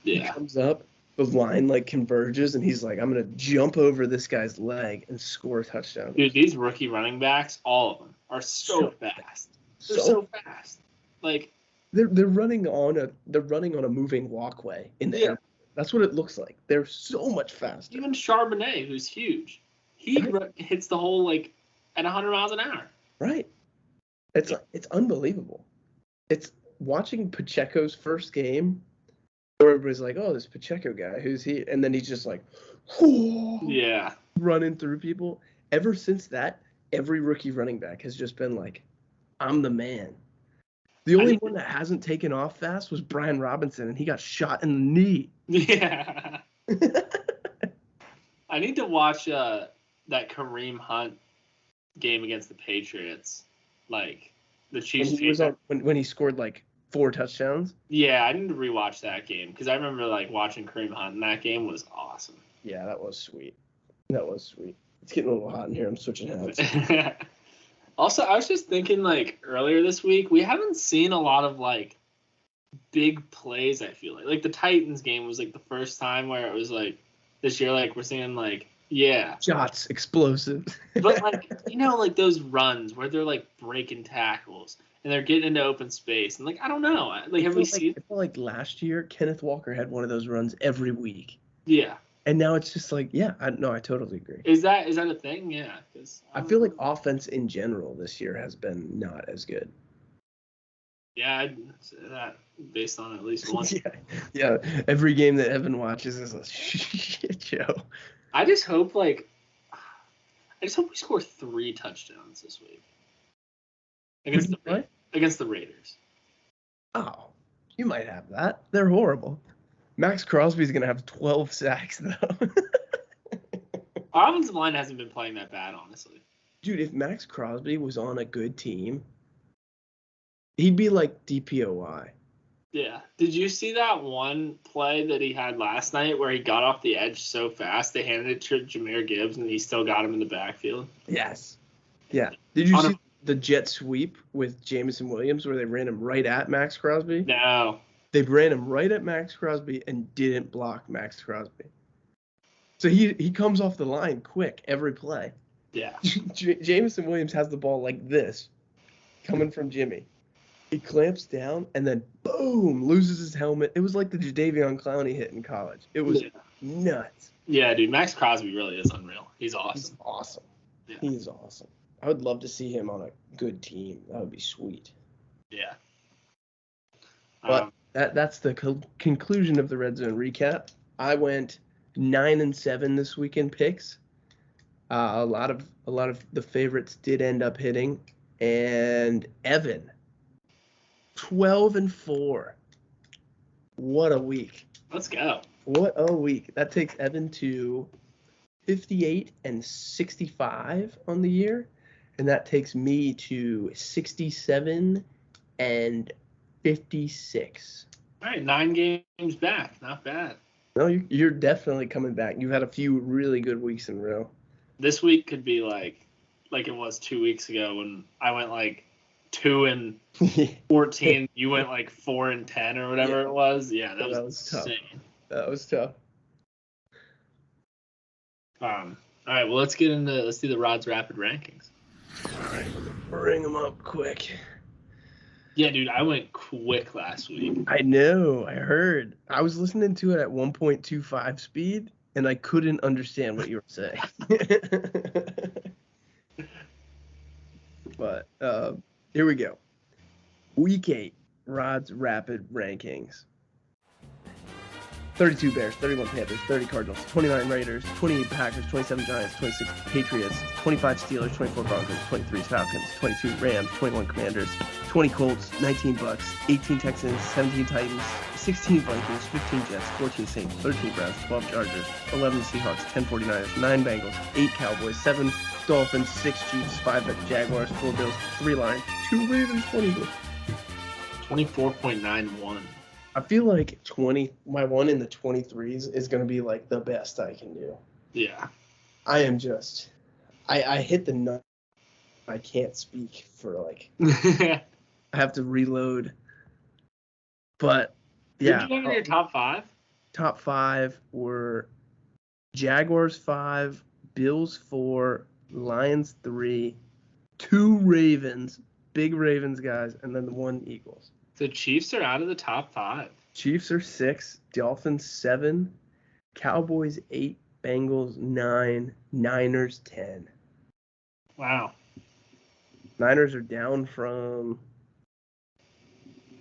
Yeah. He comes up, the line like converges, and he's like, I'm gonna jump over this guy's leg and score a touchdown. Dude, these rookie running backs, all of them, are so fast. They're so fast. Like they're running on a moving walkway in the air. That's what it looks like. They're so much faster. Even Charbonnet, who's huge, he hits the hole like at 100 miles an hour. Right. It's unbelievable. It's watching Pacheco's first game. Everybody's like, oh, this Pacheco guy, who's he? And then he's just like, yeah, running through people. Ever since that, every rookie running back has just been like, I'm the man. The only one that hasn't taken off fast was Brian Robinson, and he got shot in the knee. Yeah. I need to watch that Kareem Hunt game against the Patriots, like the Chiefs. When he scored like 4 touchdowns. Yeah, I need to rewatch that game because I remember like watching Kareem Hunt, and that game was awesome. Yeah, that was sweet. It's getting a little hot in here. I'm switching hats. Also, I was just thinking like earlier this week, we haven't seen a lot of like big plays. I feel like the Titans game was like the first time where it was like this year, like we're seeing like shots, explosive. But like like those runs where they're like breaking tackles and they're getting into open space and like I don't know, like have we seen? I feel like last year Kenneth Walker had one of those runs every week. Yeah. And now it's just like, I totally agree. Is that a thing? Yeah. I feel like offense in general this year has been not as good. Yeah, I'd say that based on at least one. Yeah. Every game that Evan watches is a shit show. I just hope we score 3 touchdowns this week against the Raiders. Oh, you might have that. They're horrible. Max Crosby's going to have 12 sacks, though. Our offensive line hasn't been playing that bad, honestly. Dude, if Max Crosby was on a good team, he'd be like DPOY. Yeah. Did you see that one play that he had last night where he got off the edge so fast they handed it to Jahmyr Gibbs and he still got him in the backfield? Yes. Yeah. Did you see the jet sweep with Jameson Williams where they ran him right at Max Crosby? No. They ran him right at Max Crosby and didn't block Max Crosby. So he comes off the line quick every play. Yeah. Jameson Williams has the ball like this, coming from Jimmy. He clamps down and then boom, loses his helmet. It was like the Jadeveon Clowney hit in college. It was nuts. Yeah, dude, Max Crosby really is unreal. He's awesome. He's awesome. Yeah. He's awesome. I would love to see him on a good team. That would be sweet. Yeah. But that's the conclusion of the Red Zone recap. I went 9-7 this week in picks. A lot of the favorites did end up hitting, and Evan 12-4. What a week! Let's go. What a week! That takes Evan to 58-65 on the year, and that takes me to 67-56. All right, 9 games back. Not bad. No, you're definitely coming back. You've had a few really good weeks in a row. This week could be like it was 2 weeks ago when I went like 2-14. You went like 4-10 or whatever it was. Yeah, that was tough. insane. That was tough. All right, well let's do the Rod's Rapid Rankings. All right, bring them up quick. Yeah, dude, I went quick last week. I know, I heard. I was listening to it at 1.25 speed, and I couldn't understand what you were saying. But here we go. Week 8, Rod's Rapid Rankings. 32 Bears, 31 Panthers, 30 Cardinals, 29 Raiders, 28 Packers, 27 Giants, 26 Patriots, 25 Steelers, 24 Broncos, 23 Falcons, 22 Rams, 21 Commanders, 20 Colts, 19 Bucks, 18 Texans, 17 Titans, 16 Vikings, 15 Jets, 14 Saints, 13 Browns, 12 Chargers, 11 Seahawks, 10 49ers, 9 Bengals, 8 Cowboys, 7 Dolphins, 6 Chiefs, 5 Jaguars, 4 Bills, 3 Lions, 2 Ravens, 1 Eagles. 24.91. I feel like my one in the 23s is going to be like the best I can do. Yeah. I am just, I hit the nut. I can't speak for like, I have to reload. But yeah. Did you have your top 5? Top 5 were Jaguars 5, Bills 4, Lions 3, 2 Ravens, big Ravens guys, and then the 1 Eagles. The Chiefs are out of the top 5. Chiefs are 6, Dolphins 7, Cowboys 8, Bengals 9, Niners 10. Wow. Niners are down from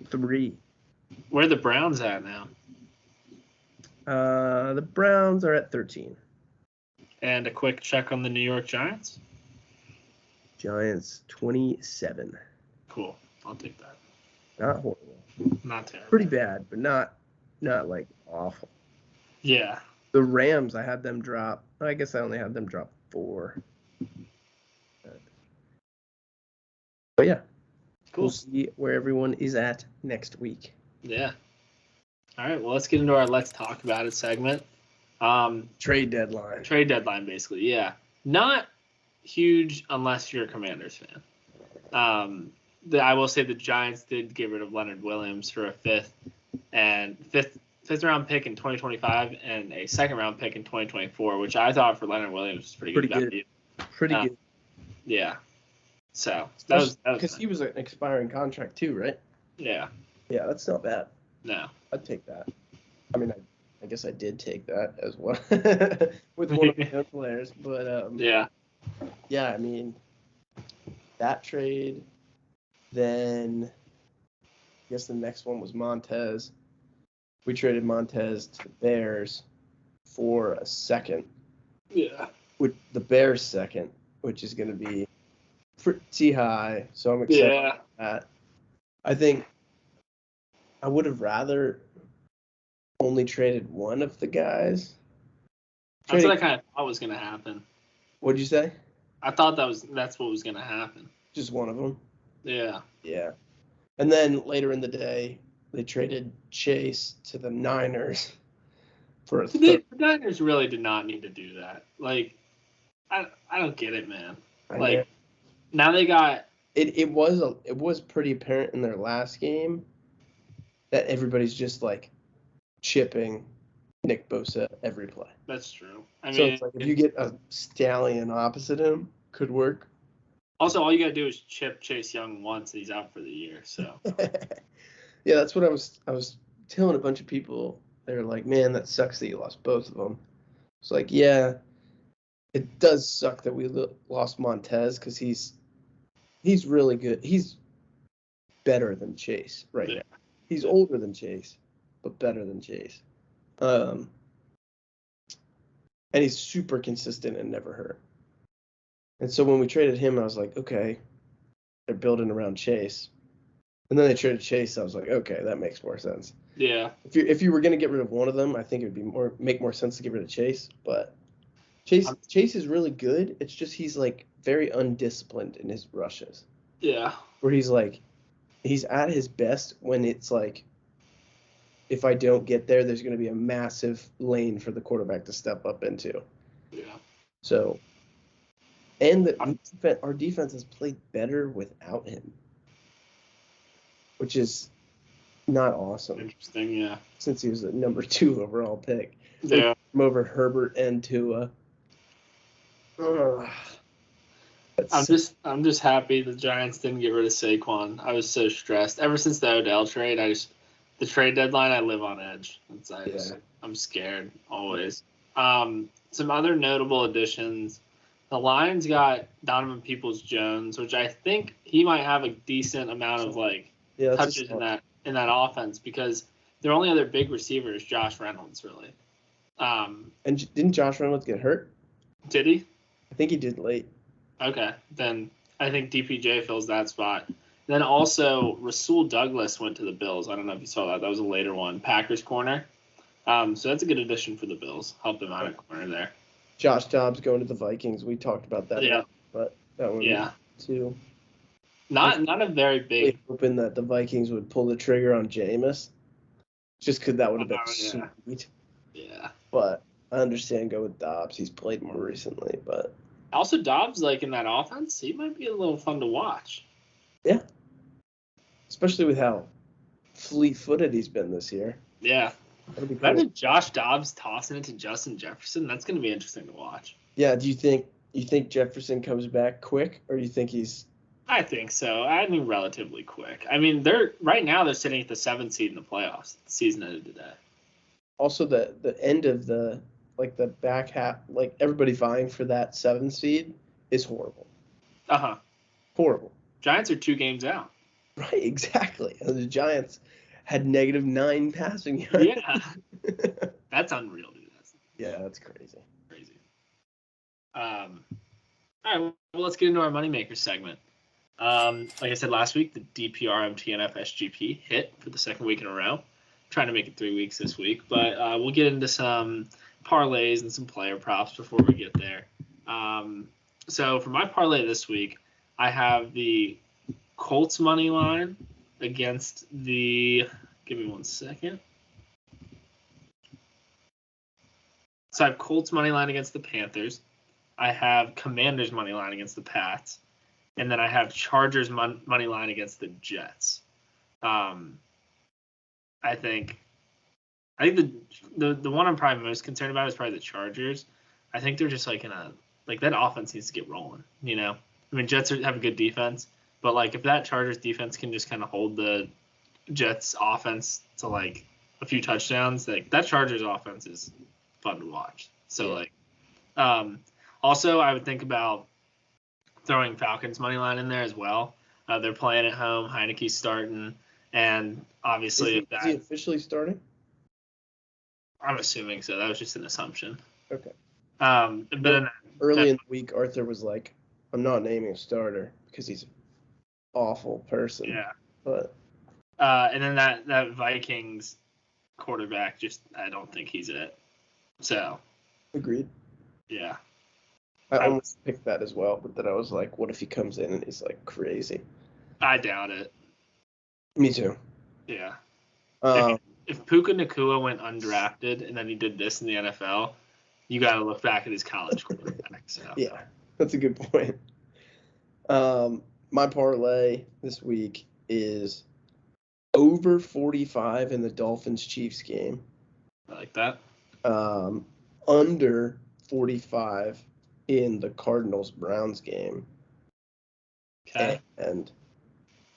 3. Where are the Browns at now? The Browns are at 13. And a quick check on the New York Giants. Giants 27. Cool. I'll take that. Not horrible. Not terrible. Pretty bad, but not like awful. Yeah. The Rams, I had them drop. I guess I only had them drop 4. But yeah. Cool. We'll see where everyone is at next week. Yeah. All right. Well, let's get into our Let's Talk About It segment. Trade deadline. Trade deadline, basically. Yeah. Not huge unless you're a Commanders fan. I will say the Giants did get rid of Leonard Williams for a fifth round pick in 2025 and a second round pick in 2024, which I thought for Leonard Williams was pretty good. Pretty good. Yeah. So that was because he was an expiring contract too, right? Yeah. Yeah, that's not bad. No. I'd take that. I mean, I guess I did take that as well with one of my own players, but yeah. Yeah, I mean, that trade. Then I guess the next one was Montez. We traded Montez to the Bears for a second. Yeah. With the Bears second, which is going to be pretty high. So I'm excited about that. I think I would have rather only traded one of the guys. That's what I kind of thought was going to happen. What'd you say? I thought that's what was going to happen. Just one of them? Yeah. Yeah. And then later in the day, they traded Chase to the Niners for a The Niners really did not need to do that. Like, I don't get it, man. Like, now they got it was pretty apparent in their last game that everybody's just like chipping Nick Bosa every play. That's true. I So mean, it's like if you get a stallion opposite him, could work. Also, all you gotta do is chip Chase Young once, and he's out for the year. So. Yeah, that's what I was telling a bunch of people. They were like, "Man, that sucks that you lost both of them." It's like, yeah, it does suck that we lost Montez because he's really good. He's better than Chase right now. He's older than Chase, but better than Chase. And he's super consistent and never hurt. And so when we traded him, I was like, okay, they're building around Chase. And then they traded Chase. I was like, okay, that makes more sense. Yeah. If you were going to get rid of one of them, I think it would make more sense to get rid of Chase. But Chase is really good. It's just he's like very undisciplined in his rushes. Yeah. Where he's at his best when it's like, if I don't get there, there's going to be a massive lane for the quarterback to step up into. Yeah. So, and our defense has played better without him, which is not awesome. Interesting, yeah. Since he was the number 2 overall pick. Yeah. From over Herbert and Tua. I'm just happy the Giants didn't get rid of Saquon. I was so stressed. Ever since the Odell trade, the trade deadline, I live on edge. I'm scared always. Some other notable additions. The Lions got Donovan Peoples-Jones, which I think he might have a decent amount of touches in that offense because their only other big receiver is Josh Reynolds, really. And didn't Josh Reynolds get hurt? Did he? I think he did late. Okay, then I think DPJ fills that spot. Then also Rasul Douglas went to the Bills. I don't know if you saw that. That was a later one. Packers corner. So that's a good addition for the Bills. Help them out at corner there. Josh Dobbs going to the Vikings. We talked about that. Yeah. But that one too. Not a very big. Hoping that the Vikings would pull the trigger on Jameis. Just because that would have been sweet. Yeah. But I understand go with Dobbs. He's played more recently, but also Dobbs, like in that offense, he might be a little fun to watch. Yeah. Especially with how fleet-footed he's been this year. Yeah. That'll be cool. Imagine Josh Dobbs tossing it to Justin Jefferson. That's going to be interesting to watch. Yeah. Do you think Jefferson comes back quick, or you think he's? I think so. I think relatively quick. I mean, right now they're sitting at the 7th seed in the playoffs. The season ended today. Also, the end of the back half, like everybody vying for that 7th seed is horrible. Horrible. Giants are 2 games out. Right, exactly. And the Giants had -9 passing yards. Yeah. That's unreal, dude. Yeah, that's crazy. All right, well, let's get into our Moneymaker segment. Like I said last week, the DPR MTNF SGP hit for the 2nd week in a row. Trying to make it 3 weeks this week, but we'll get into some parlays and some player props before we get there. So for my parlay this week, I have the Colts money line against the. Give me 1 second. So I have Colts money line against the Panthers. I have Commanders money line against the Pats, and then I have Chargers money line against the Jets. I think the one I'm probably most concerned about is probably the Chargers. I think they're just like that offense needs to get rolling. You know, I mean Jets have a good defense, but like if that Chargers defense can just kind of hold the Jets offense to like a few touchdowns, like that Chargers offense is fun to watch. So also I would think about throwing Falcons money line in there as well. They're playing at home. Heineke's starting, and obviously is he officially starting? I'm assuming so. That was just an assumption. Okay. But then early in the week, Arthur was like, "I'm not naming a starter because he's an awful person." Yeah. But. And then that Vikings quarterback, I don't think he's it. So. Agreed. Yeah. I almost picked that as well, but then I was like, what if he comes in and he's like crazy? I doubt it. Me too. Yeah. If Puka Nacua went undrafted and then he did this in the NFL, you got to look back at his college quarterback. So. Yeah, that's a good point. My parlay this week is over 45 in the Dolphins-Chiefs game. I like that. Under 45 in the Cardinals-Browns game. Okay. And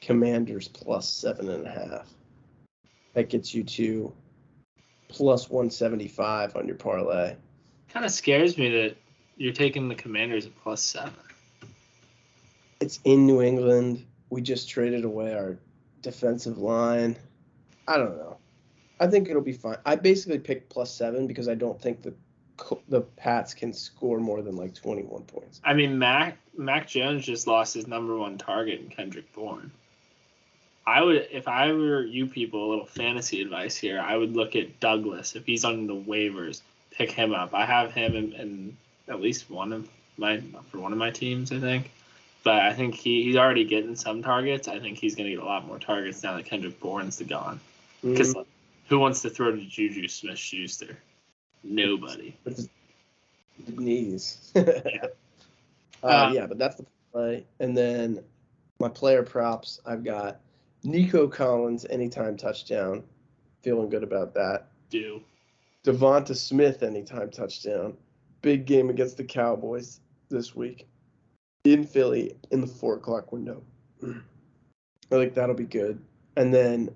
Commanders plus 7.5. That gets you to plus 175 on your parlay. Kind of scares me that you're taking the Commanders at plus 7. It's in New England. We just traded away our defensive line. I don't know. I think it'll be fine. I basically picked plus 7 because I don't think the Pats can score more than like 21 points. I mean, Mac Jones just lost his number 1 target in Kendrick Bourne. If I were you people, a little fantasy advice here, I would look at Douglas. If he's on the waivers, pick him up. I have him in at least one of my teams, I think. But I think he's already getting some targets. I think he's going to get a lot more targets now that Kendrick Bourne's gone. Because who wants to throw to Juju Smith-Schuster? Nobody. The knees. Yeah. But that's the play. And then my player props, I've got Nico Collins anytime touchdown. Feeling good about that. Devonta Smith anytime touchdown. Big game against the Cowboys this week. In Philly in the 4 o'clock window. I think that'll be good. And then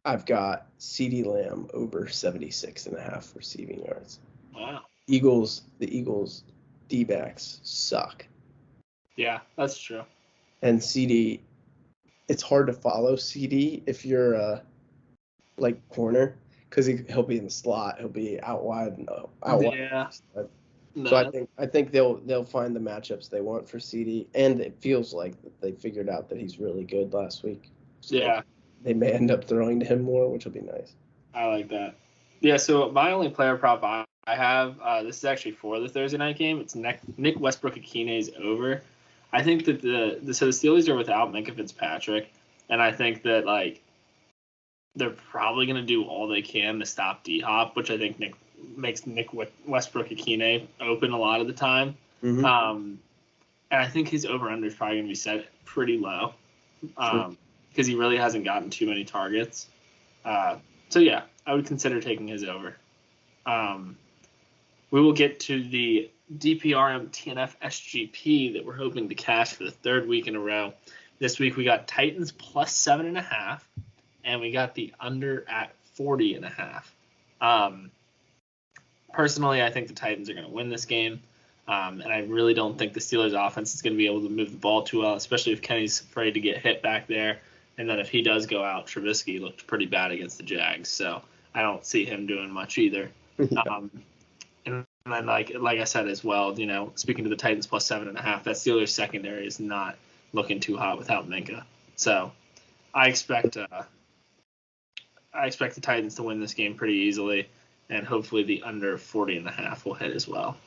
I've got CeeDee Lamb over 76.5 receiving yards. Wow. The Eagles D-backs suck. Yeah, that's true. And CD, it's hard to follow CD if you're a corner because he'll be in the slot. He'll be out wide. Yeah. No. So I think they'll find the matchups they want for CD, and it feels like that they figured out that he's really good last week. So yeah. They may end up throwing to him more, which will be nice. I like that. Yeah, so my only player prop I have, this is actually for the Thursday night game. It's Nick Westbrook-Akine's over. I think that the Steelers are without Minkah Fitzpatrick, and I think that they're probably going to do all they can to stop D-Hop, which I think makes Nick Westbrook-Akine open a lot of the time. Mm-hmm. And I think his over-under is probably going to be set pretty low because he really hasn't gotten too many targets. So, yeah, I would consider taking his over. We will get to the DPRM TNF SGP that we're hoping to cash for the third week in a row. This week we got Titans plus 7.5, and we got the under at 40.5. Personally, I think the Titans are going to win this game, and I really don't think the Steelers' offense is going to be able to move the ball too well, especially if Kenny's afraid to get hit back there. And then if he does go out, Trubisky looked pretty bad against the Jags, so I don't see him doing much either. And then, like I said as well, speaking to the Titans plus 7.5, that Steelers secondary is not looking too hot without Minkah. So I expect the Titans to win this game pretty easily, and hopefully the under 40.5 will hit as well.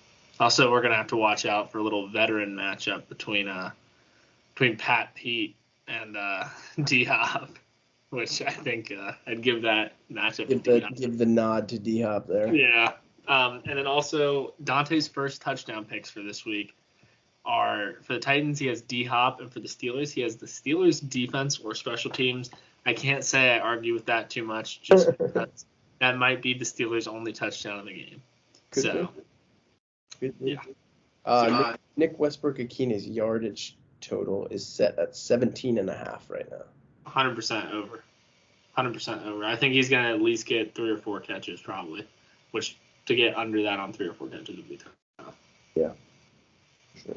Also, we're gonna have to watch out for a little veteran matchup between Pat Pete and D-Hop, which I think I'd give that matchup to D-Hop. Give the nod to D-Hop there. Yeah. And then also Dante's first touchdown picks for this week are for the Titans. He has D-Hop, and for the Steelers, he has the Steelers defense or special teams. I can't say I argue with that too much, just because that might be the Steelers' only touchdown of the game. Good. Yeah. Nick Westbrook-Akine's yardage total is set at 17.5 right now. 100% over. 100% over. I think he's going to at least get 3 or 4 catches probably, which to get under that on 3 or 4 catches would be tough. Yeah. Sure.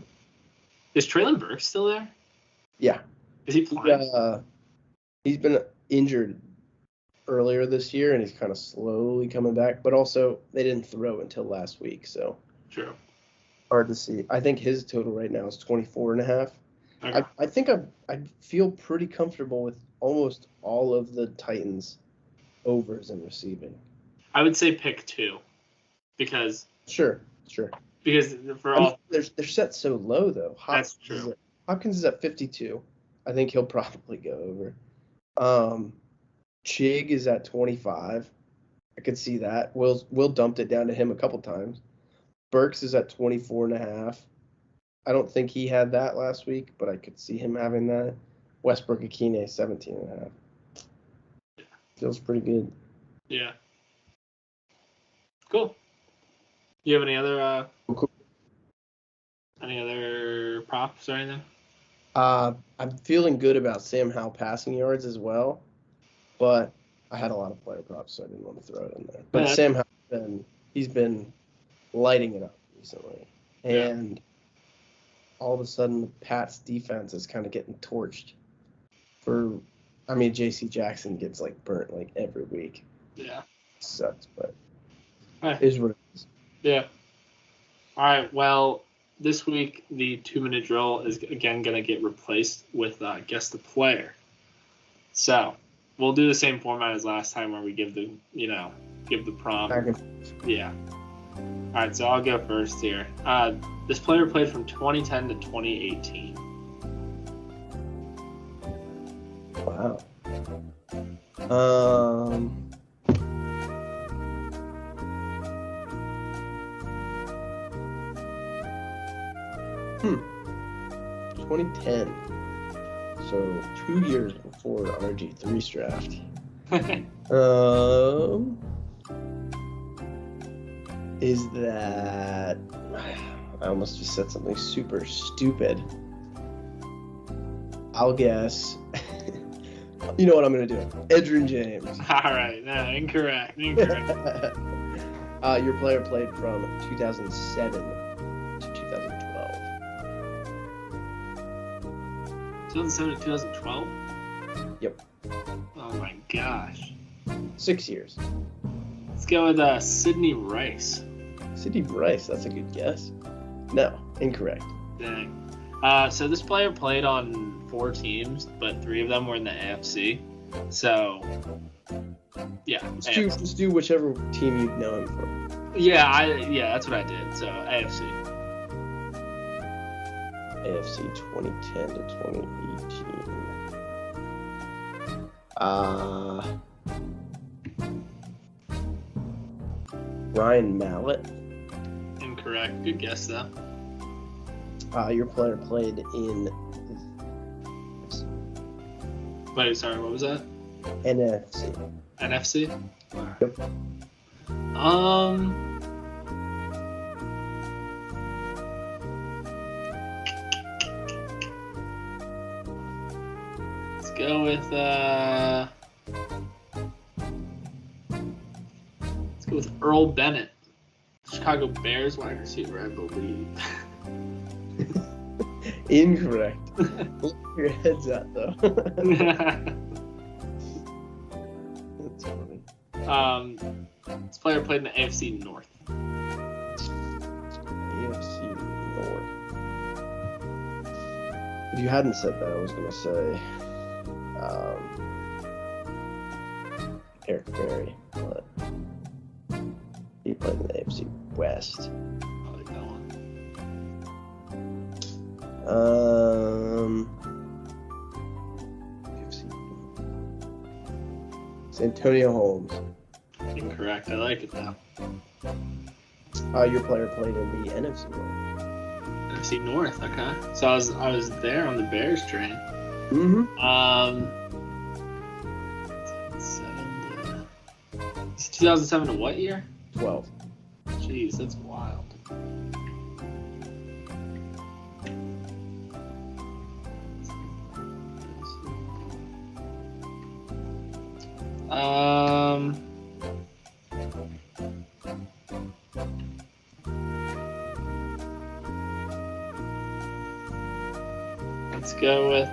Is Treylon Burks still there? Yeah. Is he playing? He's been injured earlier this year, and he's kind of slowly coming back. But also, they didn't throw until last week, so true. Hard to see. I think his total right now is 24.5. Okay. I think I feel pretty comfortable with almost all of the Titans' overs in receiving. I would say pick 2, because sure. Because they're set so low though. That's true. Hopkins is at 52. I think he'll probably go over. Chig is at 25. I could see that. Will dumped it down to him a couple times. Burks is at 24.5. I don't think he had that last week, but I could see him having that. Westbrook-Akine 17.5. Feels pretty good. Yeah. Cool. Do you have any other props or anything? I'm feeling good about Sam Howell passing yards as well, but I had a lot of player props, so I didn't want to throw it in there. But Sam Howell, he's been lighting it up recently, and all of a sudden, Pat's defense is kind of getting torched. J.C. Jackson gets burnt every week. Yeah, sucks, but it is what it is. Yeah. All right. Well, this week the 2-minute drill is again going to get replaced with guess the player. So we'll do the same format as last time, where we give the prompt. Yeah. All right. So I'll go first here. This player played from 2010 to 2018. Wow. Hmm. 2010. So 2 years before RG3's draft. Is that... I almost just said something super stupid. I'll guess... You know what I'm going to do? Edgerrin James. All right. No, incorrect. Your player played from 2007 to 2012. 2007 to 2012? Yep. Oh, my gosh. 6 years. Let's go with Sidney Rice. Sidney Rice, that's a good guess. No, incorrect. Dang. So this player played on 4 teams, but 3 of them were in the AFC. So, yeah. Let's do whichever team you know him for. Yeah, that's what I did. So AFC. AFC 2010 to 2018. Ryan Mallett. Incorrect. Good guess though. Your player played in. Wait, sorry. What was that? NFC. NFC. Yep. Let's go with Earl Bennett, Chicago Bears wide receiver, I believe. Incorrect. Look your heads out though. That's funny. This player played in the AFC North. AFC North. If you hadn't said that, I was gonna say Eric Berry, but he played in the AFC West. I like that one. It's Antonio Holmes. Incorrect. I like it though. Your player played in the NFC North. NFC North. Okay. So I was there on the Bears train. Mm-hmm. 2007 to what year? 12. Jeez, that's wild. Let's go with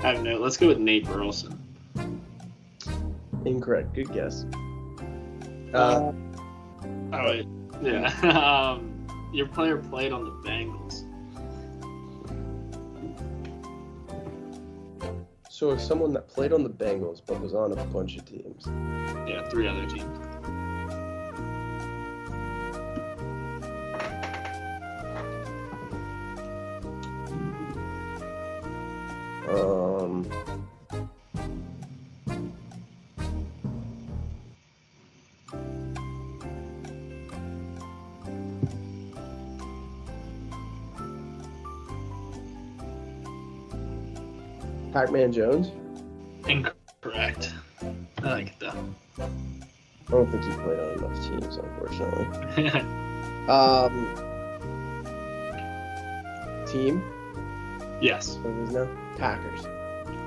I don't know. Let's go with Nate Burleson. Incorrect. Good guess. Oh wait. Yeah. Your player played on the Bengals. So if someone that played on the Bengals but was on a bunch of teams. Yeah, 3 other teams. Pac-Man Jones? Incorrect. I like it though. I don't think he played on enough teams, unfortunately. Team? Yes. What is it now? Packers.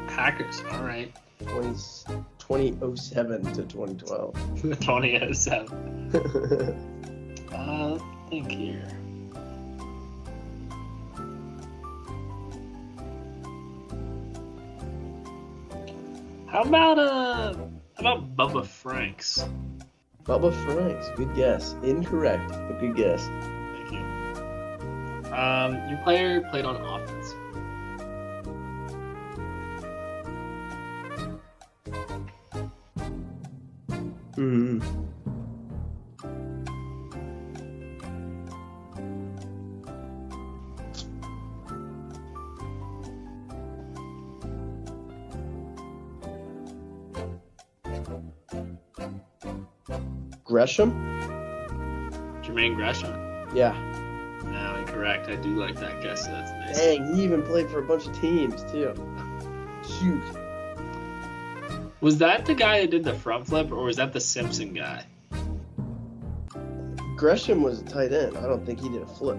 Packers. All right. 2007 to 2012. 2007. Let's think here. How about Bubba Franks? Bubba Franks, good guess. Incorrect, but good guess. Thank you. Your player played on offense. Mm-hmm. Gresham? Jermaine Gresham? Yeah. No, incorrect. I do like that guess. So that's nice. Dang, he even played for a bunch of teams, too. Shoot. Was that the guy that did the front flip, or was that the Simpson guy? Gresham was a tight end. I don't think he did a flip.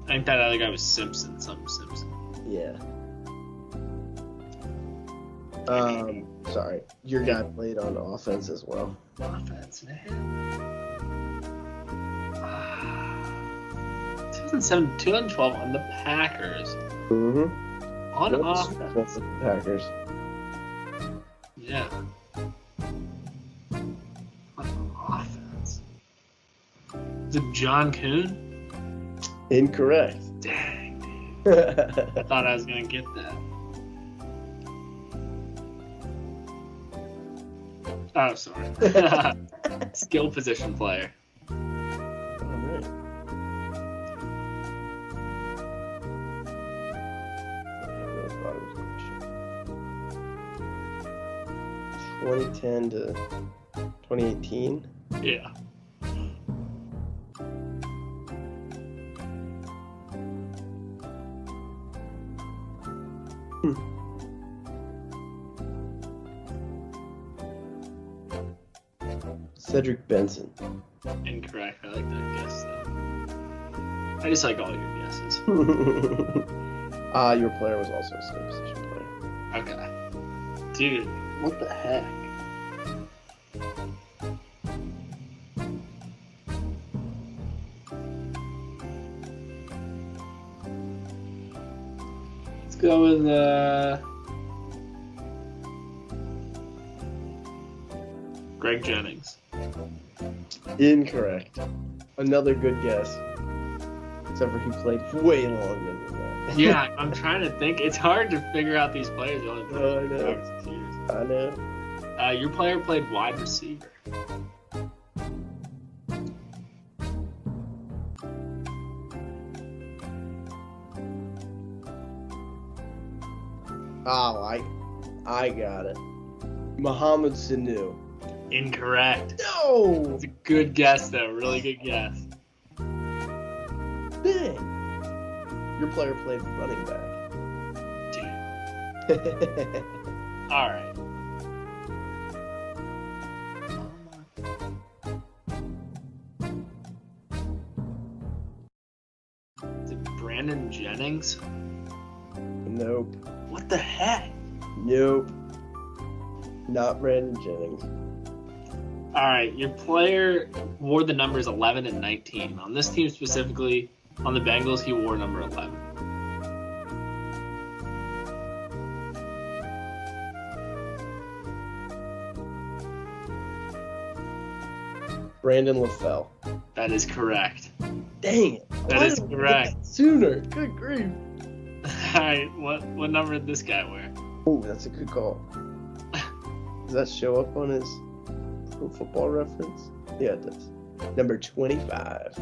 I think that other guy was Simpson. Something Simpson. Yeah. Sorry. Your guy played on offense as well. Offense, man. 2007, 2012 on the Packers. Mm-hmm. On offense. The Packers. Yeah, Yeah. What offense? Is it John Kuhn? Incorrect. Dang, dude. I thought I was going to get that. Oh, sorry. Skill position player. All right. I really thought it was 2010 to 2018. Yeah. Cedric Benson. Incorrect. I like that guess, though. I just like all your guesses. Your player was also a skill position player. Okay. Dude, what the heck? Let's go with Greg Jennings. Incorrect. Another good guess. Except for he played way longer than that. Yeah, I'm trying to think. It's hard to figure out these players. I know. I know. Your player played wide receiver. Oh, I got it. Muhammad Sanu. Incorrect. No! It's a good guess, though. Really good guess. Dang. Your player played running back. Dude. All right. Is it Brandon Jennings? Nope. What the heck? Nope. Not Brandon Jennings. All right, your player wore the numbers 11 and 19. On this team specifically, on the Bengals, he wore number 11. Brandon LaFell. That is correct. Dang it. That is correct. Sooner. Good grief. All right, what number did this guy wear? Oh, that's a good call. Does that show up on his Pro Football Reference? Yeah, it does. Number 25.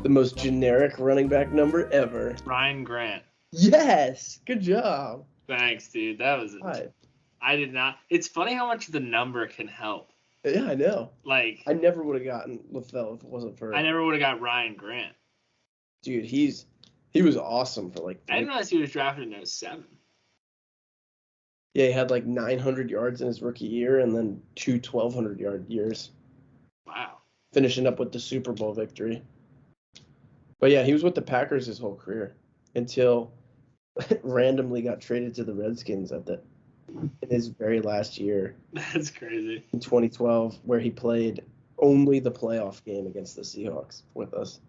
The most generic running back number ever. Ryan Grant. Yes! Good job. Thanks, dude. That was Right. I did not. It's funny how much the number can help. Yeah, I know. Like, I never would have gotten LaFell if it wasn't for. I never would have got Ryan Grant. Dude, he was awesome for like. I didn't realize he was drafted in 07. Yeah, he had like 900 yards in his rookie year and then two 1,200-yard years. Wow. Finishing up with the Super Bowl victory. But yeah, he was with the Packers his whole career until randomly got traded to the Redskins in his very last year. That's crazy. In 2012, where he played only the playoff game against the Seahawks with us.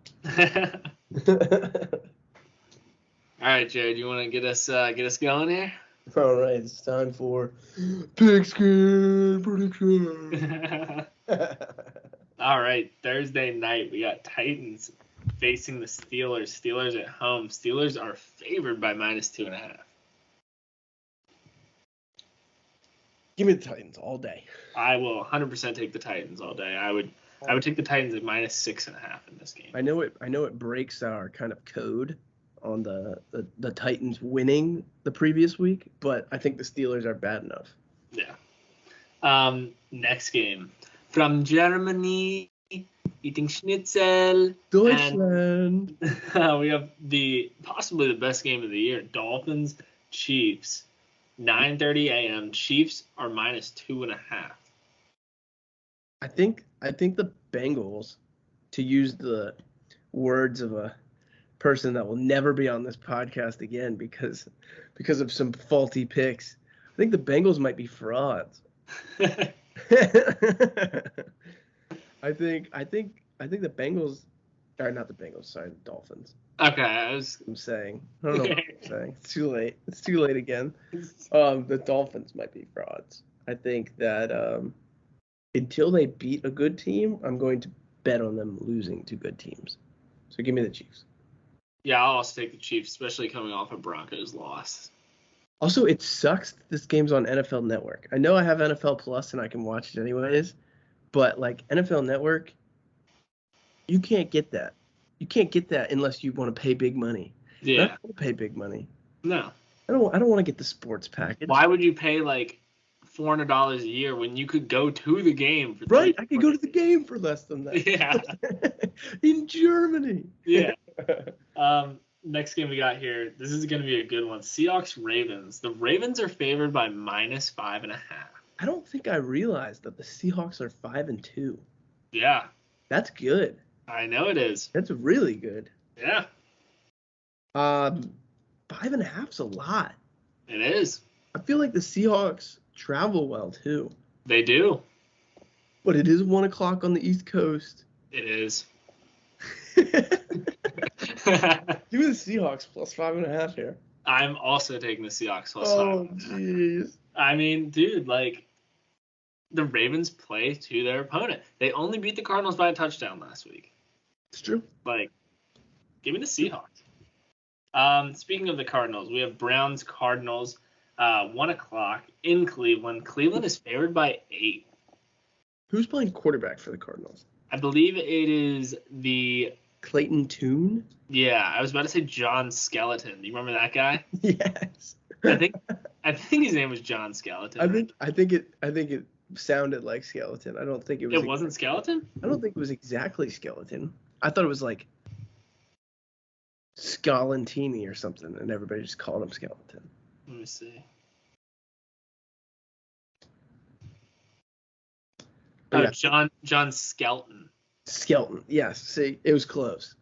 All right, Jared, you want to get us going here? All right, it's time for Pigskin Prediction. All right, Thursday night we got Titans facing the Steelers. Steelers at home. Steelers are favored by -2.5. Give me the Titans all day. I will 100% take the Titans all day. I would take the Titans at -6.5 in this game. I know it breaks our kind of code on the Titans winning the previous week, but I think the Steelers are bad enough. Yeah. Next game. From Germany, eating schnitzel. Deutschland. And we have possibly the best game of the year. Dolphins, Chiefs. 9:30 a.m. Chiefs are -2.5. I think the Bengals, to use the words of a person that will never be on this podcast again because of some faulty picks. I think the Bengals might be frauds. I think the Bengals are not the Bengals, sorry, the Dolphins. Okay, I'm saying. I don't know what I'm saying. It's too late. It's too late again. The Dolphins might be frauds. I think that until they beat a good team, I'm going to bet on them losing to good teams. So give me the Chiefs. Yeah, I'll also take the Chiefs, especially coming off a Broncos loss. Also, it sucks that this game's on NFL Network. I know I have NFL Plus and I can watch it anyways, but like NFL Network, you can't get that. You can't get that unless you want to pay big money. Yeah. And I don't want to pay big money. No. I don't want to get the sports package. Why would you pay like $400 a year when you could go to the game for Right, I could go to the game for less than that. Yeah. In Germany. Yeah. Next game we got here. This is going to be a good one. Seahawks Ravens. The Ravens are favored by -5.5. I don't think I realized that the Seahawks are 5-2. Yeah. That's good. I know it is. That's really good. Yeah. 5.5's a lot. It is. I feel like the Seahawks travel well too. They do. But it is 1 o'clock on the East Coast. It is. Give me the Seahawks plus 5.5 here. I'm also taking the Seahawks plus 5. Oh, jeez. I mean, dude, like, the Ravens play to their opponent. They only beat the Cardinals by a touchdown last week. It's true. Like, give me the Seahawks. Speaking of the Cardinals, we have Browns-Cardinals, 1 o'clock in Cleveland. Cleveland is favored by 8. Who's playing quarterback for the Cardinals? I believe it is the... Clayton Tune? Yeah, I was about to say John Skeleton. Do you remember that guy? Yes. I think his name was John Skeleton. I think it sounded like Skeleton. I don't think it was. It wasn't Skeleton? I don't think it was exactly Skeleton. I thought it was like Scalantini or something, and everybody just called him Skeleton. Let me see. Oh, yeah. John Skelton. Skelton, yes. See, it was close.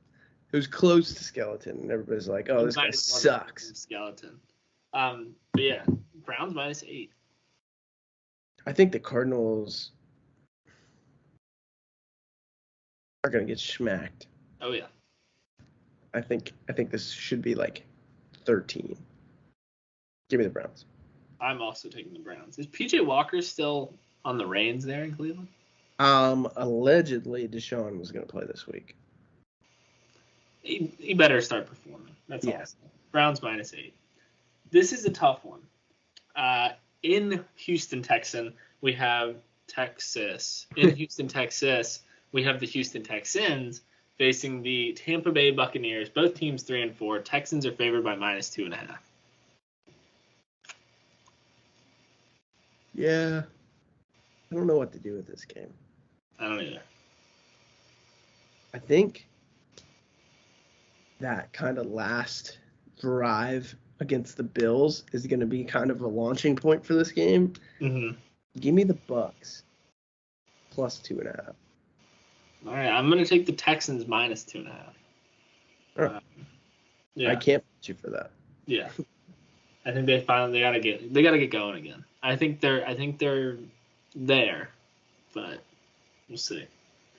It was close to Skeleton, and everybody's like, "Oh, this guy sucks." Skeleton. But yeah, Browns -8. I think the Cardinals are gonna get smacked. Oh yeah. I think this should be like 13. Give me the Browns. I'm also taking the Browns. Is PJ Walker still on the reins there in Cleveland? Allegedly Deshaun was gonna play this week. He better start performing. That's all. Browns -8. This is a tough one. In Houston, Texas, we have Texas. In Houston, Texas, we have the Houston Texans facing the Tampa Bay Buccaneers. Both teams 3-4. Texans are favored by -2.5. Yeah. I don't know what to do with this game. I don't either. I think that kind of last drive against the Bills is going to be kind of a launching point for this game. Mm-hmm. Give me the Bucks plus 2.5. All right, I'm going to take the Texans -2.5. Right. Yeah. I can't put you for that. Yeah. I think they gotta get going again. I think they're there, but we'll see.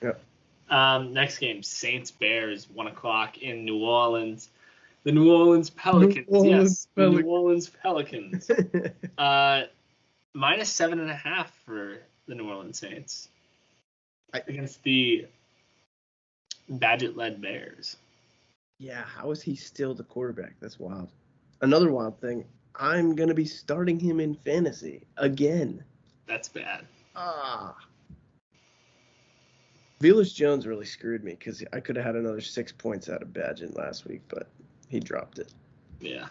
Yep. Next game, Saints Bears, 1 o'clock in New Orleans. The New Orleans Pelicans. The New Orleans Pelicans. -7.5 for the New Orleans Saints against the Badgett-led Bears. Yeah, how is he still the quarterback? That's wild. Another wild thing, I'm going to be starting him in fantasy again. That's bad. Velus Jones really screwed me because I could have had another 6 points out of Badgett last week, but he dropped it. Yeah.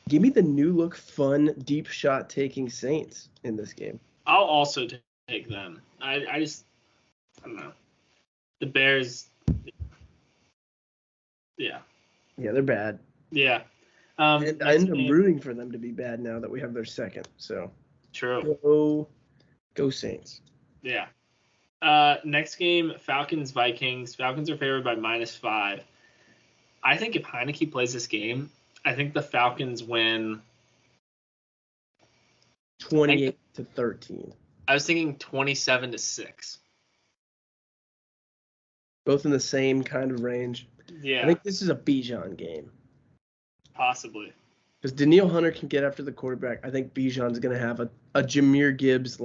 Give me the new look, fun, deep shot taking Saints in this game. I'll also take them. I don't know. The Bears. Yeah. Yeah, they're bad. Yeah. And I end up rooting for them to be bad now that we have their second. So. True. Go Saints. Yeah. Next game, Falcons-Vikings. Falcons are favored by -5. I think if Heineke plays this game, I think the Falcons win 28-13. I was thinking 27-6. Both in the same kind of range. Yeah. I think this is a Bijan game. Possibly. Because Danielle Hunter can get after the quarterback. I think Bijan's going to have a Jahmyr Gibbs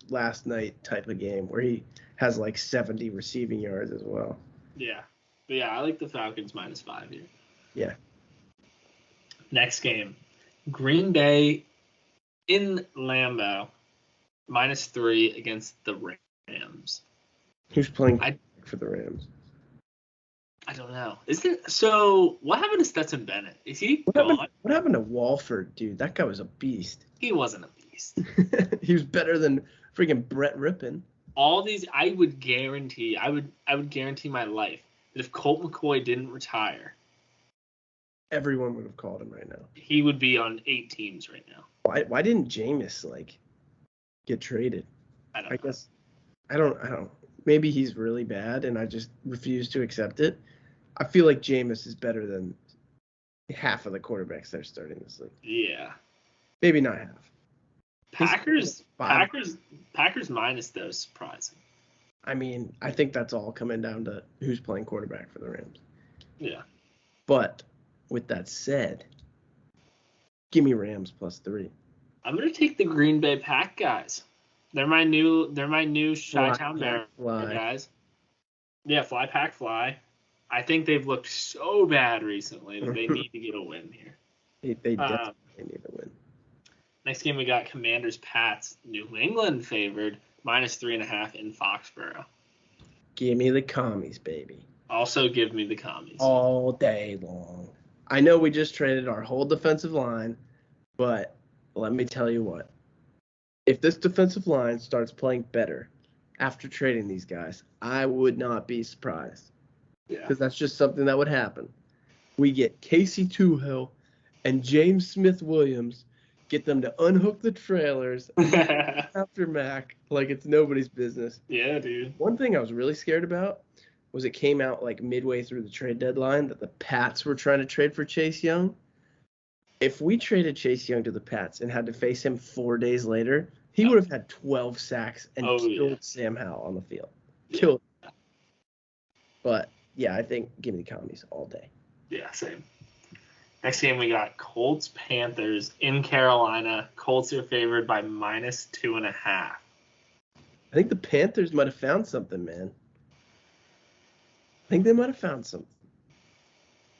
last night type of game where he has like 70 receiving yards as well. Yeah. But yeah, I like the Falcons -5 here. Yeah. Next game. Green Bay in Lambeau, -3 against the Rams. Who's playing for the Rams? I don't know. So what happened to Stetson Bennett? Is he gone? What happened to Walford, dude? That guy was a beast. He wasn't a beast. He was better than freaking Brett Rippon. All these, I would guarantee my life that if Colt McCoy didn't retire, everyone would have called him right now. He would be on 8 teams right now. Why didn't Jameis get traded? I guess I don't. Maybe he's really bad, and I just refuse to accept it. I feel like Jameis is better than half of the quarterbacks that are starting this league. Yeah. Maybe not half. Packers minus those surprising. I mean, I think that's all coming down to who's playing quarterback for the Rams. Yeah. But with that said, give me Rams +3. I'm gonna take the Green Bay Pack guys. They're my new Chi-Town Bear guys. Yeah, fly pack fly. I think they've looked so bad recently that they need to get a win here. They definitely need a win. Next game we got Commanders Pats. New England favored -3.5 in Foxborough. Give me the commies, baby. Also give me the commies. All day long. I know we just traded our whole defensive line, but let me tell you what. If this defensive line starts playing better after trading these guys, I would not be surprised. Yeah. Because that's just something that would happen. We get Casey Toohill and James Smith-Williams, get them to unhook the trailers after Mac like it's nobody's business. Yeah, dude. One thing I was really scared about was it came out like midway through the trade deadline that the Pats were trying to trade for Chase Young. If we traded Chase Young to the Pats and had to face him 4 days later, he would have had 12 sacks and killed Sam Howell on the field. Killed. But, yeah, I think give me the commies all day. Yeah, same. Next game we got Colts-Panthers in Carolina. Colts are favored by -2.5. I think the Panthers might have found something, man. I think they might have found something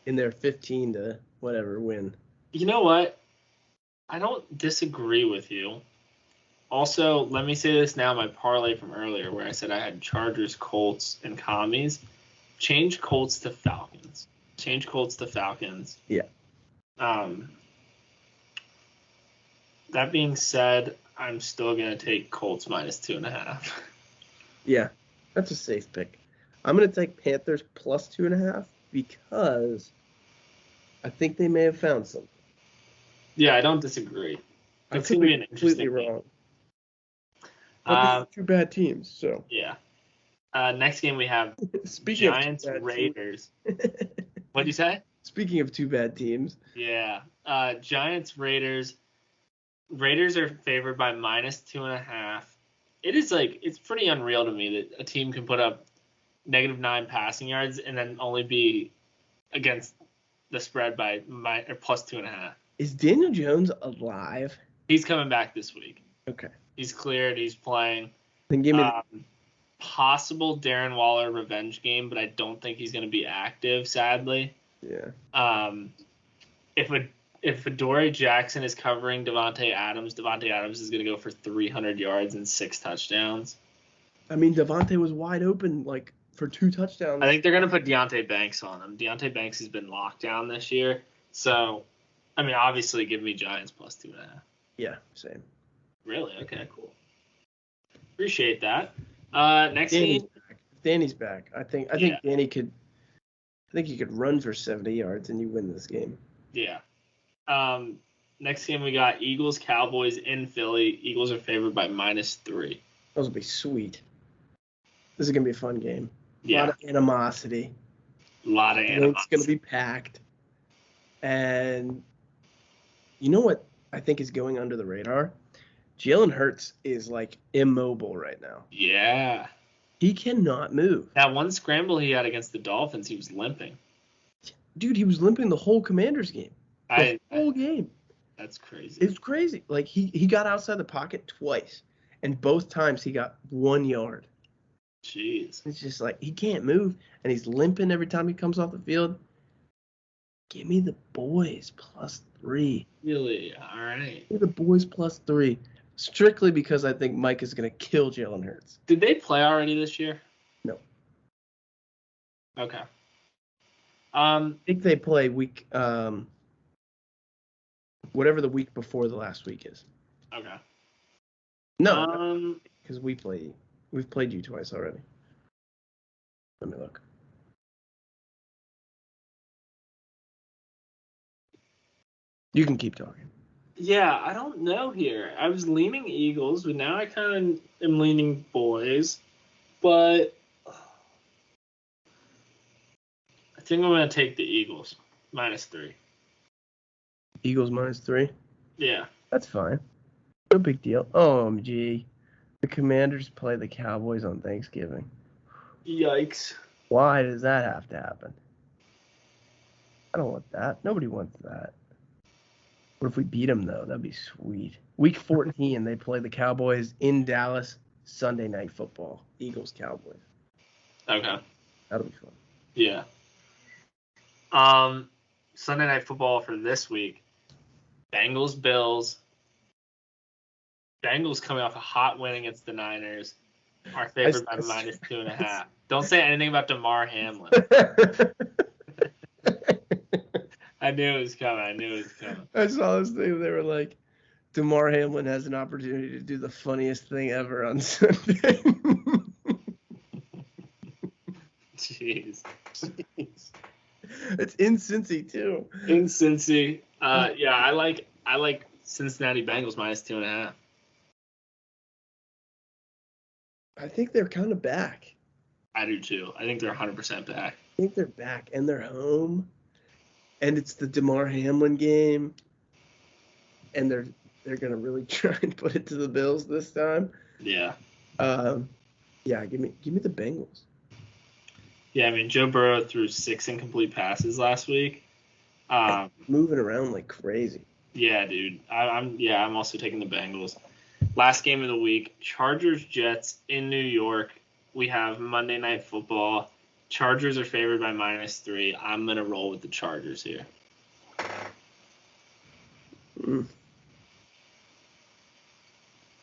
in their 15 to whatever win. You know what? I don't disagree with you. Also, let me say this now, my parlay from earlier where I said I had Chargers, Colts, and commies. Change Colts to Falcons. Yeah. That being said, I'm still going to take Colts -2.5. Yeah, that's a safe pick. I'm going to take Panthers +2.5 because I think they may have found something. Yeah, I don't disagree. It's going to be an interesting completely wrong. But two bad teams, so. Yeah. Next game we have Giants Raiders. What'd you say? Speaking of two bad teams. Yeah. Giants Raiders. Raiders are favored by -2.5. It's pretty unreal to me that a team can put up -9 passing yards and then only be against the spread by +2.5. Is Daniel Jones alive? He's coming back this week. Okay. He's cleared. He's playing. Then give me possible Darren Waller revenge game, but I don't think he's going to be active, sadly. Yeah. If Adoree Jackson is covering Davante Adams is going to go for 300 yards and 6 touchdowns. I mean, Davante was wide open, for 2 touchdowns. I think they're going to put Deonte Banks on him. Deonte Banks has been locked down this year. So, I mean, obviously give me Giants +2.5. Yeah, same. Really? Okay, cool. Appreciate that. Next game. Danny's back. I think Danny could. I think he could run for 70 yards and you win this game. Yeah. Next game we got Eagles Cowboys in Philly. Eagles are favored by -3. Those will be sweet. This is gonna be a fun game. Yeah. A lot of animosity. It's gonna be packed. And you know what I think is going under the radar? Jalen Hurts is immobile right now. Yeah. He cannot move. That one scramble he had against the Dolphins, he was limping. Dude, he was limping the whole Commanders game. The whole game. That's crazy. It's crazy. Like he got outside the pocket twice, and both times he got 1 yard. Jeez. It's just like he can't move, and he's limping every time he comes off the field. Give me the boys +3. Really? All right. Give me the boys +3. Strictly because I think Mike is going to kill Jalen Hurts. Did they play already this year? No. Okay. I think they play week whatever the week before the last week is. Okay. No, because we've played you twice already. Let me look. You can keep talking. Yeah, I don't know here. I was leaning Eagles, but now I kind of am leaning boys. But I think I'm going to take the Eagles -3. Eagles -3? Yeah. That's fine. No big deal. OMG. The Commanders play the Cowboys on Thanksgiving. Yikes. Why does that have to happen? I don't want that. Nobody wants that. What if we beat them, though? That'd be sweet. Week 14, they play the Cowboys in Dallas, Sunday Night Football. Eagles-Cowboys. Okay. That'll be fun. Yeah. Sunday Night Football for this week. Bengals-Bills. Bengals coming off a hot win against the Niners. Our favorite by -2.5. Don't say anything about DeMar Hamlin. I knew it was coming. I saw this thing. They were like, DeMar Hamlin has an opportunity to do the funniest thing ever on Sunday. Jeez. It's in Cincy, too. In Cincy. Yeah, I like Cincinnati Bengals -2.5. I think they're kind of back. I do, too. I think they're 100% back. I think they're back, and they're home. And it's the DeMar Hamlin game, and they're gonna really try and put it to the Bills this time. Yeah. Yeah. Give me the Bengals. Yeah, I mean Joe Burrow threw 6 incomplete passes last week. Moving around like crazy. Yeah, dude. I'm also taking the Bengals. Last game of the week, Chargers Jets in New York. We have Monday Night Football. Chargers are favored by -3. I'm going to roll with the Chargers here. The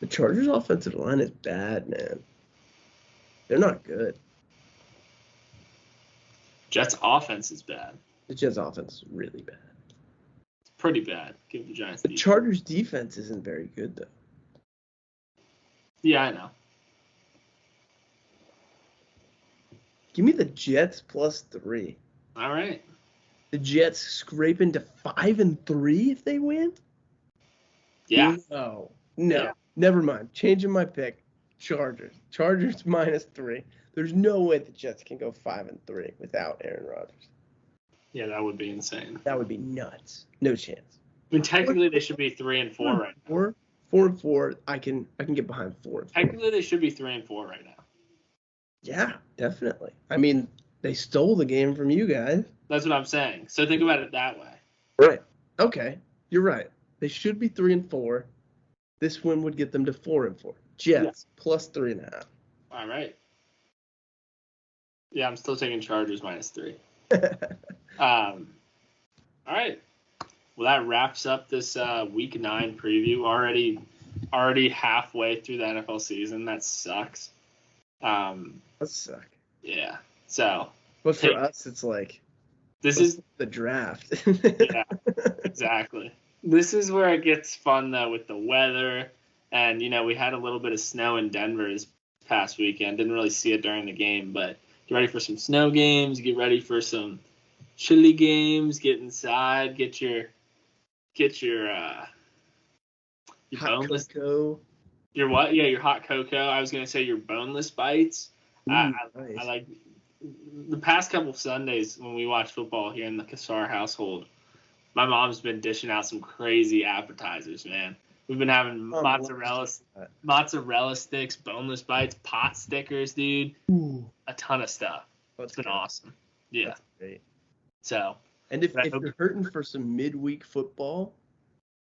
Chargers' offensive line is bad, man. They're not good. Jets' offense is bad. The Jets' offense is really bad. It's pretty bad. Give the Giants The Chargers' defense isn't very good, though. Yeah, I know. Give me the Jets +3. All right. The Jets scrape into 5-3 if they win? Yeah. No. Yeah. Never mind. Changing my pick. Chargers. Chargers -3. There's no way the Jets can go 5-3 without Aaron Rodgers. Yeah, that would be insane. That would be nuts. No chance. I mean, technically they should be 3-4 right now. 4-4. I can get behind 4. Technically they should be 3-4 right now. Yeah, definitely. I mean, they stole the game from you guys. That's what I'm saying. So think about it that way. Right. Okay. You're right. They should be 3-4. This win would get them to 4-4. Jets +3.5. All right. Yeah, I'm still taking Chargers -3. All right. Well, that wraps up this Week 9 preview. Already halfway through the NFL season. That sucks. That suck. Yeah. So. But for us, it's like this is the draft. Yeah. Exactly. This is where it gets fun though with the weather, and we had a little bit of snow in Denver this past weekend. Didn't really see it during the game, but get ready for some snow games. Get ready for some chilly games. Get inside. Get your hot boneless cocoa. Your what? Yeah, your hot cocoa. I was gonna say your boneless bites. Nice. I like the past couple of Sundays when we watch football here in the Kassar household. My mom's been dishing out some crazy appetizers, man. We've been having mozzarella sticks, boneless bites, pot stickers, dude. Ooh. A ton of stuff. It's been awesome. Yeah. That's great. So. And if you're hurting for some midweek football,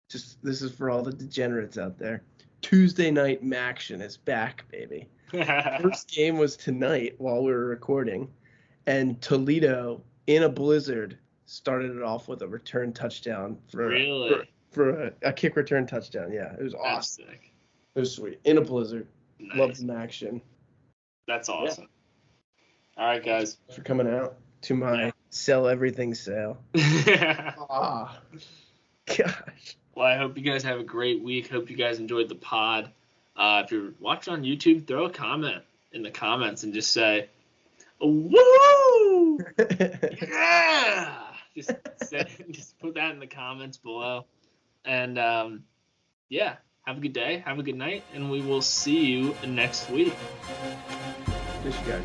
Just this is for all the degenerates out there. Tuesday night Maction is back, baby. First game was tonight while we were recording, and Toledo in a blizzard started it off with a return touchdown for a kick return touchdown. Yeah, it was awesome. Sick. It was sweet. In a blizzard. Nice. Love some action. That's awesome. Yeah. All right, guys. Thanks for coming out to my sell everything sale. Gosh. Well, I hope you guys have a great week. Hope you guys enjoyed the pod. If you're watching on YouTube, throw a comment in the comments and just say, "Woo! Yeah!" Just put that in the comments below. And have a good day, have a good night, and we will see you next week. Miss you guys.